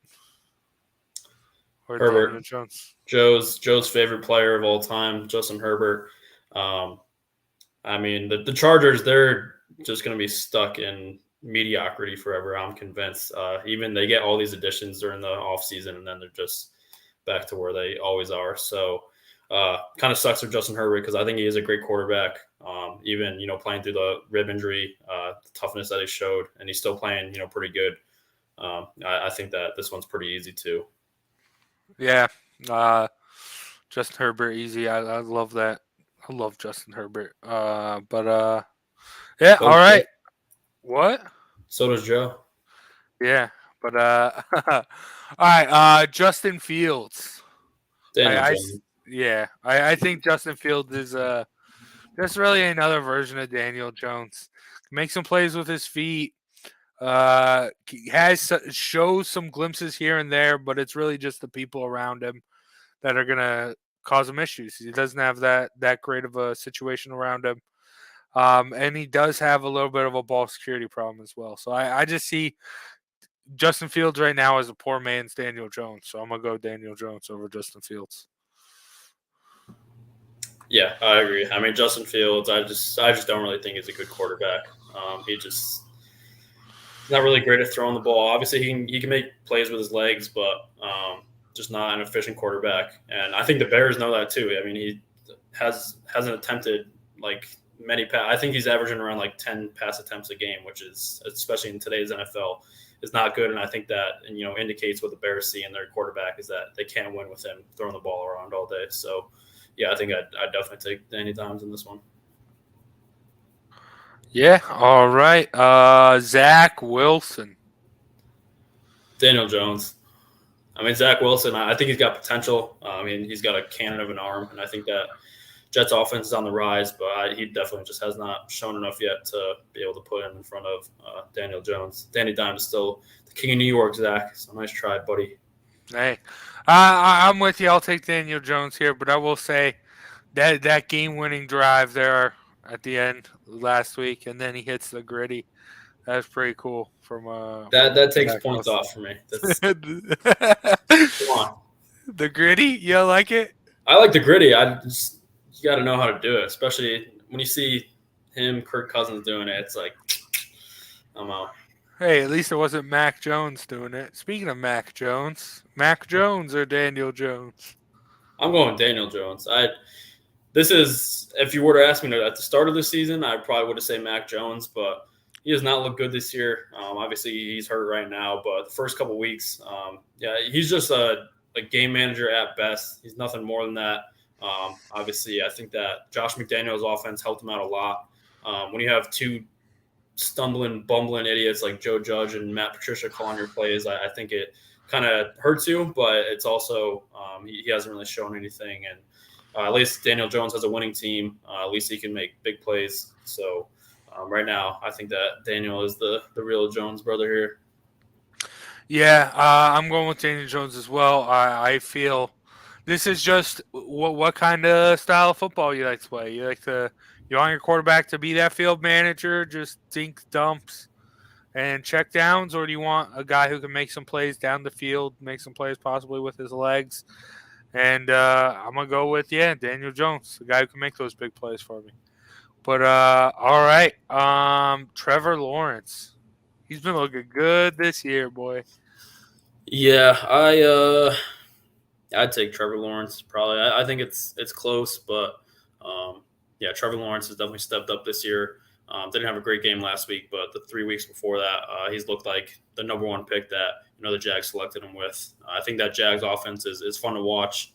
Or Herbert. Daniel Jones. Joe's favorite player of all time, Justin Herbert. I mean, the Chargers, they're just going to be stuck in mediocrity forever, I'm convinced. Even they get all these additions during the offseason, and then they're just back to where they always are. So kind of sucks for Justin Herbert because I think he is a great quarterback. Even, playing through the rib injury, the toughness that he showed, and he's still playing, pretty good. I think that this one's pretty easy too. Yeah. Justin Herbert, easy. I love that. I love Justin Herbert. Yeah, all right. What? So does Joe. Yeah, but all right. Justin Fields. I think Justin Fields is just really another version of Daniel Jones. Makes some plays with his feet. Shows some glimpses here and there, but it's really just the people around him that are gonna cause him issues. He doesn't have that great of a situation around him. And he does have a little bit of a ball security problem as well. So I just see Justin Fields right now as a poor man's Daniel Jones. So I'm going to go Daniel Jones over Justin Fields. Yeah, I agree. I mean, Justin Fields, I just don't really think he's a good quarterback. He's not really great at throwing the ball. Obviously, he can make plays with his legs, but just not an efficient quarterback. And I think the Bears know that too. I mean, he hasn't attempted many pass. I think he's averaging around 10 pass attempts a game, which is, especially in today's NFL, is not good. And I think that indicates what the Bears see in their quarterback is that they can't win with him throwing the ball around all day. So, yeah, I think I'd definitely take Danny Dimes in this one. Yeah, all right. Zach Wilson. Daniel Jones. I mean, Zach Wilson, I think he's got potential. I mean, he's got a cannon of an arm, and I think that Jets offense is on the rise, but he definitely just has not shown enough yet to be able to put him in front of Daniel Jones. Danny Dimes is still the king of New York, Zach. So nice try, buddy. Hey, I'm with you. I'll take Daniel Jones here, but I will say that game-winning drive there at the end last week, and then he hits the gritty. That's pretty cool. That takes points off for me. Come on. The gritty, you like it? I like the gritty. You got to know how to do it, especially when you see him, Kirk Cousins doing it. It's like, I'm out. Hey, at least it wasn't Mac Jones doing it. Speaking of Mac Jones or Daniel Jones? I'm going Daniel Jones. This is, if you were to ask me at the start of the season, I probably would have said Mac Jones, but he does not look good this year. Obviously, he's hurt right now, but the first couple weeks, he's just a game manager at best. He's nothing more than that. Obviously, I think that Josh McDaniels' offense helped him out a lot. When you have two stumbling, bumbling idiots like Joe Judge and Matt Patricia calling your plays, I think it kind of hurts you, but it's also he hasn't really shown anything. And at least Daniel Jones has a winning team. At least he can make big plays. So right now, I think that Daniel is the real Jones brother here. Yeah, I'm going with Daniel Jones as well. I feel this is just what kind of style of football you like to play. You want your quarterback to be that field manager, just dink dumps and check downs, or do you want a guy who can make some plays down the field, make some plays possibly with his legs? And I'm going to go with, Daniel Jones, the guy who can make those big plays for me. But, all right, Trevor Lawrence. He's been looking good this year, boy. Yeah, I'd take Trevor Lawrence probably. I think it's close, but Trevor Lawrence has definitely stepped up this year. Didn't have a great game last week, but the 3 weeks before that, he's looked like the number one pick that the Jags selected him with. I think that Jags offense is fun to watch.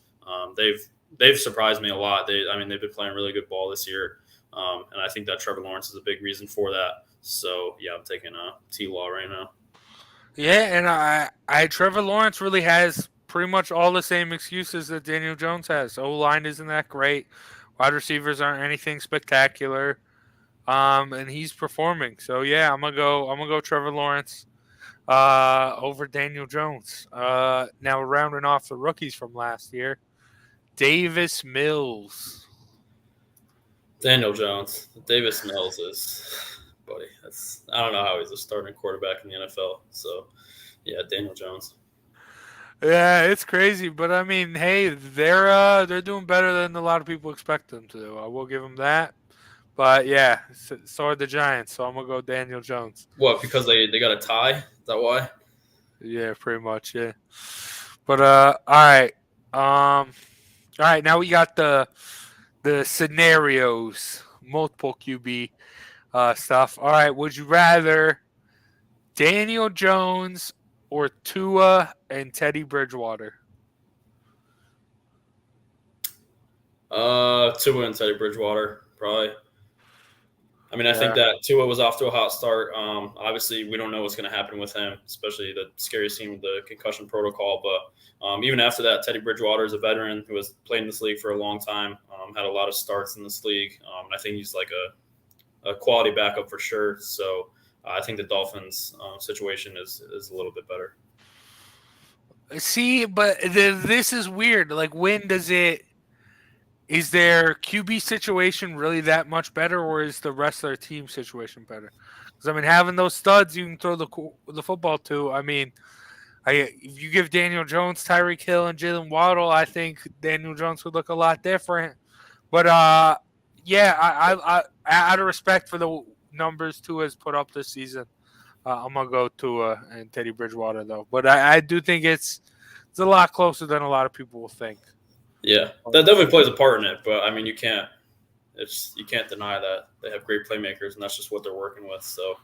They've surprised me a lot. They've been playing really good ball this year, and I think that Trevor Lawrence is a big reason for that. So I'm taking T-Law right now. Yeah, and I Trevor Lawrence really has pretty much all the same excuses that Daniel Jones has. O-line isn't that great. Wide receivers aren't anything spectacular. And he's performing. So I'm gonna go Trevor Lawrence over Daniel Jones. Now we're rounding off the rookies from last year. Davis Mills. Daniel Jones. Davis Mills is, buddy. I don't know how he's a starting quarterback in the NFL. So Daniel Jones. Yeah, it's crazy, but I mean, hey, they're doing better than a lot of people expect them to. I will give them that. But so are the Giants. So I'm gonna go Daniel Jones. What? Because they got a tie? Is that why? Yeah, pretty much. Yeah. But all right. All right. Now we got the scenarios, multiple QB stuff. All right. Would you rather Daniel Jones or Tua and Teddy Bridgewater? Tua and Teddy Bridgewater, probably. I think that Tua was off to a hot start. Obviously, we don't know what's going to happen with him, especially the scariest thing with the concussion protocol. But even after that, Teddy Bridgewater is a veteran who has played in this league for a long time, had a lot of starts in this league. I think he's like a quality backup for sure. So I think the Dolphins' situation is a little bit better. See, but this is weird. Like, when does it? Is their QB situation really that much better, or is the rest of their team situation better? Because having those studs you can throw the football to. If you give Daniel Jones, Tyreek Hill, and Jalen Waddle, I think Daniel Jones would look a lot different. But I out of respect for the numbers Tua has put up this season, I'm gonna go Tua and Teddy Bridgewater though. But I do think it's a lot closer than a lot of people will think. Yeah, that definitely plays a part in it, but you can't deny that they have great playmakers, and that's just what they're working with. So,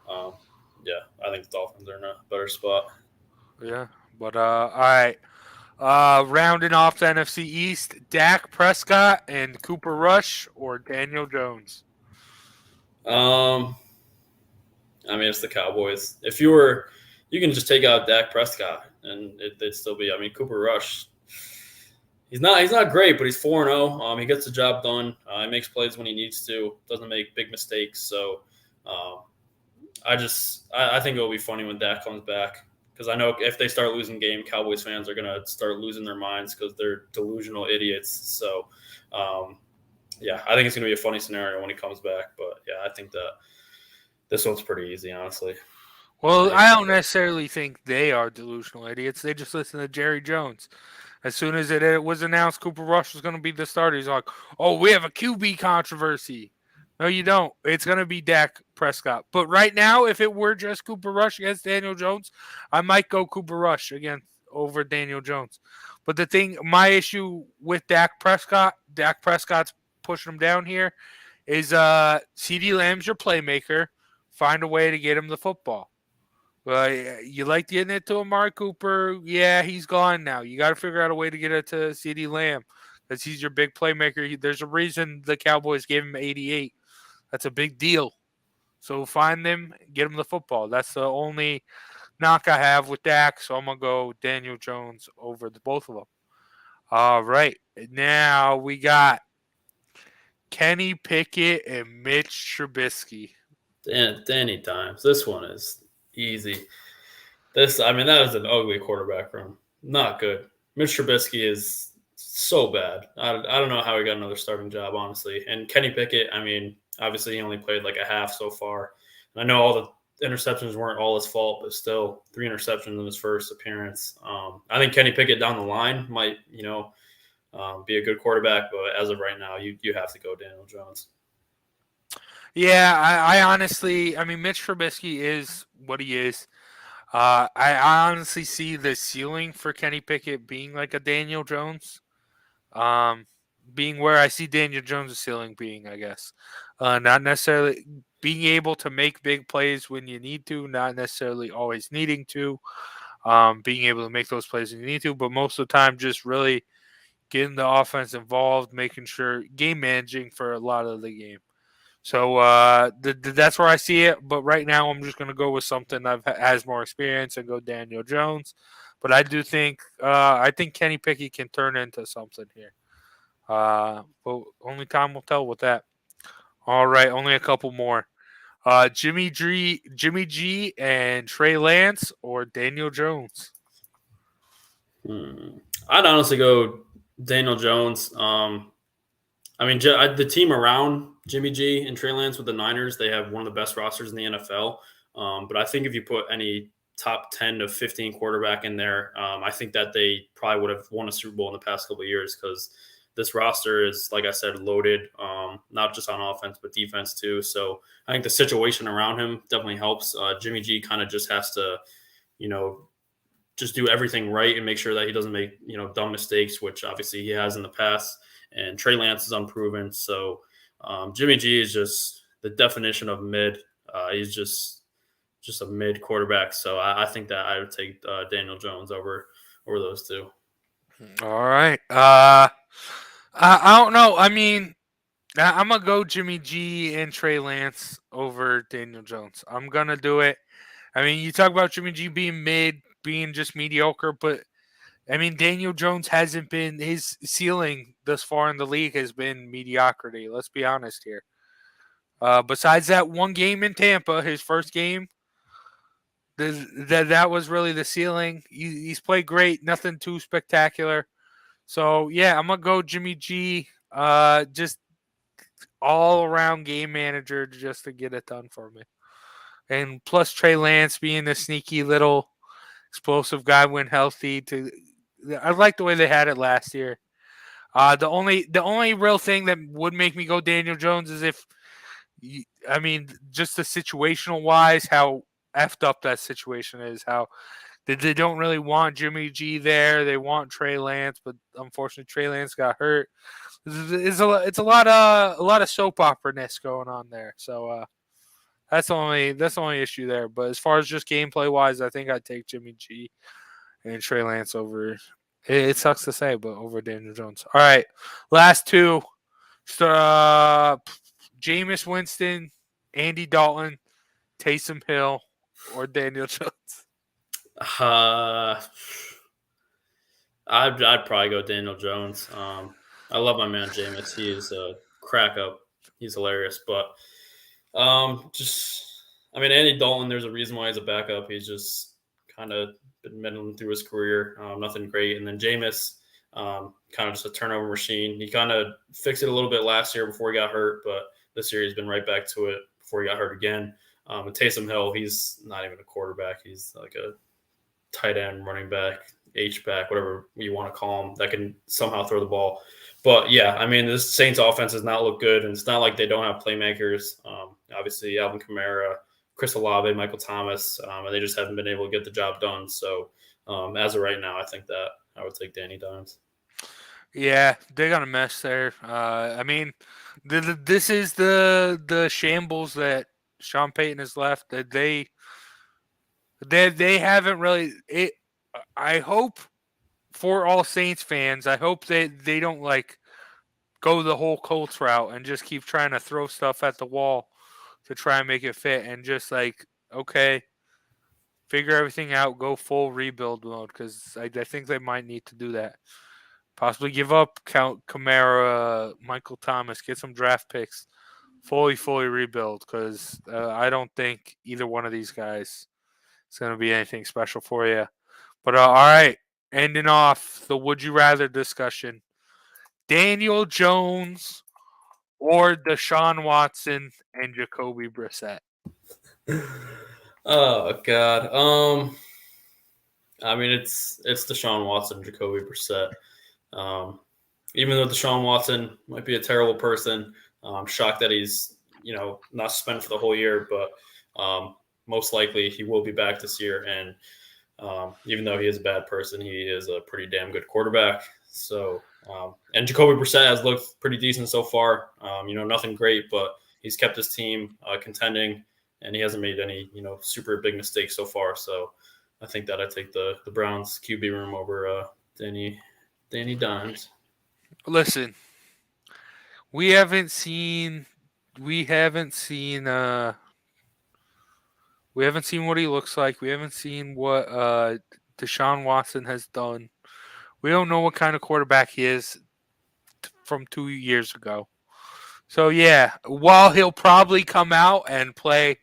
I think the Dolphins are in a better spot. Yeah, but all right, rounding off the NFC East, Dak Prescott and Cooper Rush or Daniel Jones. It's the Cowboys. If you can just take out Dak Prescott, and it'd still be. Cooper Rush. He's not great, but he's 4-0. He gets the job done. He makes plays when he needs to. Doesn't make big mistakes. So, I think it'll be funny when Dak comes back, because I know if they start losing game, Cowboys fans are gonna start losing their minds because they're delusional idiots. So, I think it's gonna be a funny scenario when he comes back. But I think that this one's pretty easy, honestly. Well, I don't necessarily think they are delusional idiots. They just listen to Jerry Jones. As soon as it was announced Cooper Rush was going to be the starter, he's like, oh, we have a QB controversy. No, you don't. It's going to be Dak Prescott. But right now, if it were just Cooper Rush against Daniel Jones, I might go Cooper Rush over Daniel Jones. But my issue with Dak Prescott's pushing him down here, is CeeDee Lamb's your playmaker. Find a way to get him the football. You like getting it to Amari Cooper. Yeah, he's gone now. You got to figure out a way to get it to CeeDee Lamb, because he's your big playmaker. There's a reason the Cowboys gave him 88. That's a big deal. So find them, get them the football. That's the only knock I have with Dak. So I'm going to go Daniel Jones over both of them. All right. Now we got Kenny Pickett and Mitch Trubisky. Danny Dimes. This one is easy. That is an ugly quarterback room. Not good. Mitch Trubisky is so bad. I don't know how he got another starting job, honestly. And Kenny Pickett, obviously he only played like a half so far. And I know all the interceptions weren't all his fault, but still 3 interceptions in his first appearance. I think Kenny Pickett down the line might, be a good quarterback, but as of right now, you have to go Daniel Jones. Yeah, I honestly, Mitch Trubisky is what he is. I honestly see the ceiling for Kenny Pickett being like a Daniel Jones, being where I see Daniel Jones' ceiling being, I guess. Not necessarily being able to make big plays when you need to, not necessarily always needing to, being able to make those plays when you need to, but most of the time just really getting the offense involved, making sure game managing for a lot of the game. So that's where I see it. But right now, I'm just going to go with something that has more experience and go Daniel Jones. But I do think Kenny Pickett can turn into something here. But only time will tell with that. All right, only a couple more. Jimmy G, and Trey Lance or Daniel Jones. I'd honestly go Daniel Jones. The team around Jimmy G and Trey Lance with the Niners, they have one of the best rosters in the NFL. But I think if you put any top 10 to 15 quarterback in there, I think that they probably would have won a Super Bowl in the past couple of years because this roster is, like I said, loaded, not just on offense, but defense too. So I think the situation around him definitely helps. Jimmy G kind of just has to, just do everything right and make sure that he doesn't make, dumb mistakes, which obviously he has in the past. And Trey Lance is unproven. So Jimmy G is just the definition of mid. He's just a mid quarterback. So I think that I would take Daniel Jones over those two. All right. I don't know. I'm going to go Jimmy G and Trey Lance over Daniel Jones. I'm going to do it. You talk about Jimmy G being mid, being just mediocre, but Daniel Jones hasn't been, his ceiling thus far in the league has been mediocrity. Let's be honest here. Besides that one game in Tampa, his first game, that was really the ceiling. He's played great, nothing too spectacular. So, yeah, I'm going to go Jimmy G, just all-around game manager just to get it done for me. And plus Trey Lance being the sneaky little explosive guy when healthy. I like the way they had it last year. The only real thing that would make me go Daniel Jones is if, just the situational wise, how effed up that situation is, how they don't really want Jimmy G there. They want Trey Lance, but unfortunately Trey Lance got hurt. It's a lot of soap opera-ness going on there. So that's the only issue there. But as far as just gameplay wise, I think I'd take Jimmy G and Trey Lance over. It sucks to say, but over Daniel Jones. All right, last two. Jameis Winston, Andy Dalton, Taysom Hill, or Daniel Jones. I'd probably go Daniel Jones. I love my man Jameis. He is a crack up. He's hilarious. But Andy Dalton, there's a reason why he's a backup. He's just kind of been meddling through his career. Nothing great. And then Jameis, kind of just a turnover machine. He kind of fixed it a little bit last year before he got hurt, but this year he's been right back to it before he got hurt again. And Taysom Hill, he's not even a quarterback. He's like a tight end, running back, H-back, whatever you want to call him, that can somehow throw the ball. But, yeah, this Saints offense does not look good, and it's not like they don't have playmakers. Obviously, Alvin Kamara, Chris Olave, Michael Thomas, and they just haven't been able to get the job done. So, as of right now, I think that I would take Danny Dimes. Yeah, they got a mess there. This is the shambles that Sean Payton has left. That they haven't really. I hope for all Saints fans, I hope that they don't go the whole Colts route and just keep trying to throw stuff at the wall to try and make it fit, and just like, okay, figure everything out, go full rebuild mode, because I think they might need to do that. Possibly give up Count Kamara, Michael Thomas, get some draft picks, fully rebuild, because I don't think either one of these guys is going to be anything special for you. But all right, ending off the would you rather discussion: Daniel Jones or Deshaun Watson and Jacoby Brissett? Oh God. I mean, it's Deshaun Watson, Jacoby Brissett. Even though Deshaun Watson might be a terrible person, I'm shocked that he's not suspended for the whole year, but most likely he will be back this year. And even though he is a bad person, he is a pretty damn good quarterback. So, and Jacoby Brissett has looked pretty decent so far. Nothing great, but he's kept his team contending, and he hasn't made any super big mistakes so far. So, I think that I take the Browns QB room over Danny Dimes. Listen, we haven't seen what he looks like. We haven't seen what Deshaun Watson has done. We don't know what kind of quarterback he is from 2 years ago. So, yeah, while he'll probably come out and play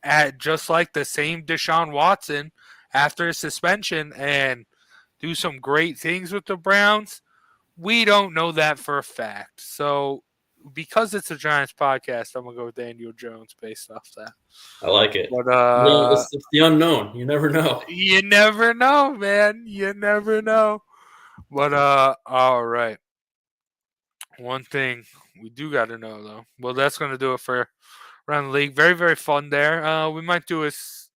at just like the same Deshaun Watson after his suspension and do some great things with the Browns, we don't know that for a fact. So, because it's a Giants podcast, I'm going to go with Daniel Jones based off that. I like it. But it's the unknown. You never know. You never know, man. You never know. But all right. One thing we do got to know, though. Well, that's going to do it for Around the League. Very, very fun there. We might do this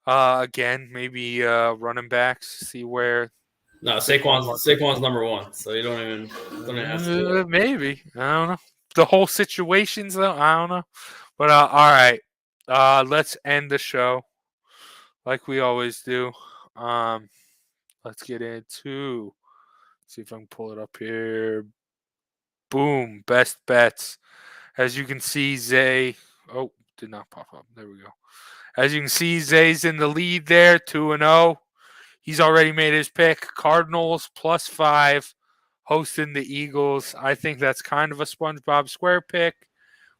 again, maybe running backs, see where. No, Saquon's number one, so you don't even have to do it. Maybe. I don't know. The whole situations, though, I don't know. But all right. Let's end the show like we always do. Let's get into. See if I can pull it up here. Boom. Best bets. As you can see, Zay. Oh, did not pop up. There we go. As you can see, Zay's in the lead there, 2-0. He's already made his pick. Cardinals +5, hosting the Eagles. I think that's kind of a SpongeBob Square pick,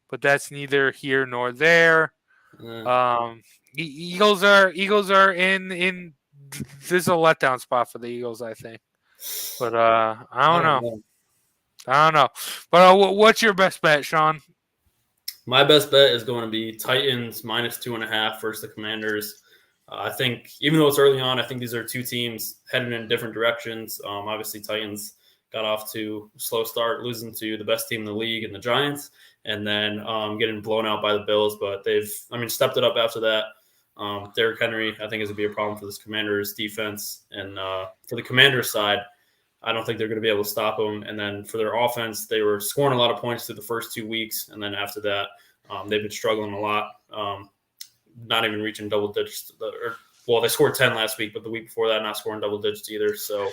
but that's neither here nor there. The Eagles are in. This is a letdown spot for the Eagles, I think. But I don't know. But what's your best bet, Sean? My best bet is going to be Titans -2.5 versus the Commanders. I think even though it's early on, I think these are two teams headed in different directions. Obviously, Titans got off to a slow start, losing to the best team in the league and the Giants, and then getting blown out by the Bills. But they've stepped it up after that. Derrick Henry, I think, is going to be a problem for this Commanders defense. And for the Commanders side, I don't think they're going to be able to stop them. And then for their offense, they were scoring a lot of points through the first 2 weeks. And then after that, they've been struggling a lot, not even reaching double digits. They scored 10 last week, but the week before that, not scoring double digits either. So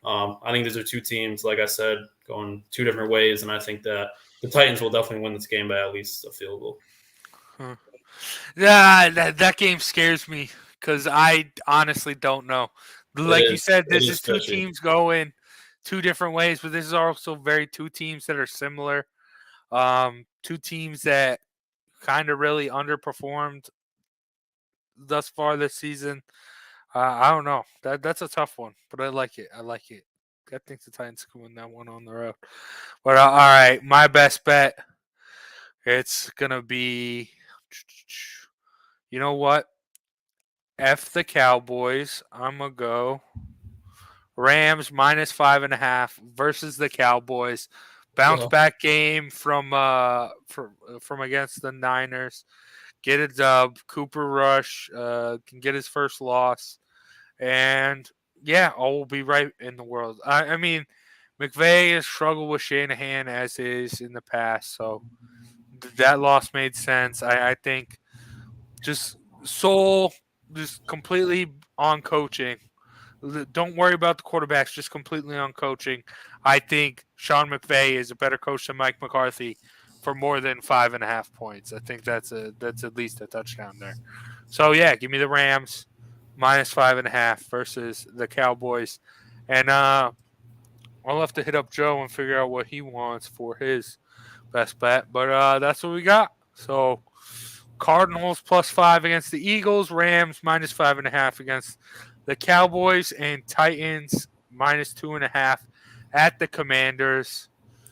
I think these are two teams, like I said, going two different ways. And I think that the Titans will definitely win this game by at least a field goal. Yeah, that game scares me because I honestly don't know. Like you said, this is two teams going two different ways, but this is also two teams that are similar. Two teams that kind of really underperformed thus far this season. I don't know. That's a tough one, but I like it. I think the Titans can win that one on the road. But all right, my best bet. It's gonna be. You know what? F the Cowboys. I'm gonna go Rams -5.5 versus the Cowboys. Bounce back game from against the Niners. Get a dub. Cooper Rush can get his first loss, and all will be right in the world. I mean, McVay has struggled with Shanahan as is in the past, so that loss made sense. I think just completely on coaching. Don't worry about the quarterbacks, just completely on coaching. I think Sean McVay is a better coach than Mike McCarthy for more than 5.5 points. I think that's at least a touchdown there. So yeah, give me the Rams minus 5.5 versus the Cowboys, and I'll have to hit up Joe and figure out what he wants for his best bet. But that's what we got. So Cardinals +5 against the Eagles, Rams minus 5.5 against the Cowboys, and Titans minus 2.5 at the Commanders.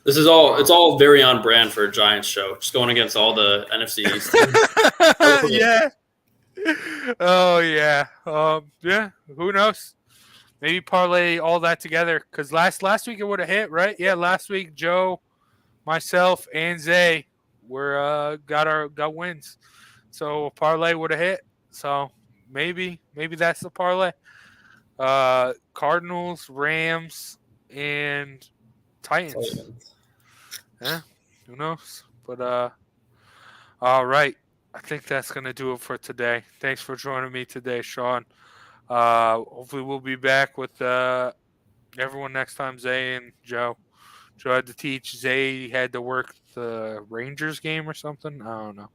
It's all very on brand for a Giants show. Just going against all the NFC East. Yeah. Oh yeah. Yeah. Who knows? Maybe parlay all that together, because last week it would have hit, right? Yeah. Last week, Joe, myself, and Zay got wins. So parlay would have hit. So maybe that's the parlay. Cardinals, Rams, and Titans. Yeah, who knows? But all right. I think that's gonna do it for today. Thanks for joining me today, Sean. Hopefully we'll be back with everyone next time. Zay and Joe. Joe had to teach. Zay had to work the Rangers game or something. I don't know.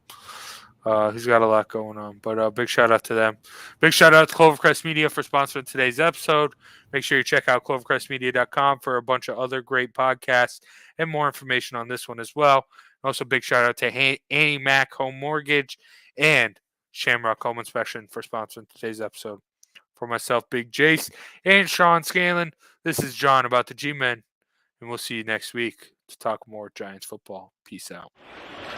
He's got a lot going on. But big shout out to them. Big shout out to Clovercrest Media for sponsoring today's episode. Make sure you check out clovercrestmedia.com for a bunch of other great podcasts and more information on this one as well. Also, big shout out to Annie Mac Home Mortgage and Shamrock Home Inspection for sponsoring today's episode. For myself, Big Jace, and Sean Scanlon, this is John about the G-Men, and we'll see you next week to talk more Giants football. Peace out.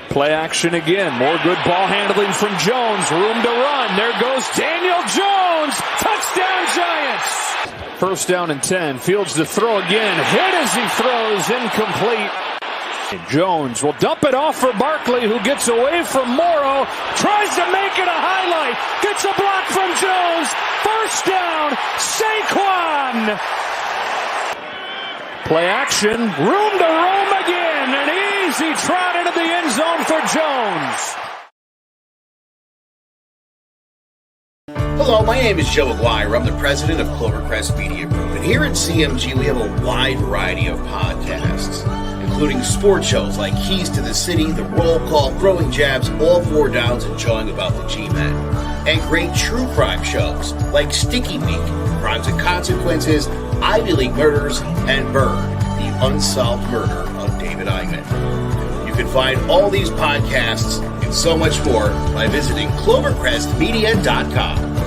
Play action again. More good ball handling from Jones. Room to run. There goes Daniel Jones. Touchdown, Giants. First down and 10. Fields to throw again. Hit as he throws. Incomplete. And Jones will dump it off for Barkley, who gets away from Morrow. Tries to make it a highlight. Gets a block from Jones. First down. Saquon. Play action. Room to roam again. An easy trot into the end zone for Jones. Hello, my name is Joe Aguirre. I'm the president of Clovercrest Media Group. And here at CMG, we have a wide variety of podcasts, including sports shows like Keys to the City, The Roll Call, Throwing Jabs, All Four Downs, and Jawing About the G-Men. And great true crime shows like Sticky Week, Crimes and Consequences, Ivy League Murders, and Bird, the unsolved murder of David Eichmann. You can find all these podcasts and so much more by visiting clovercrestmedia.com.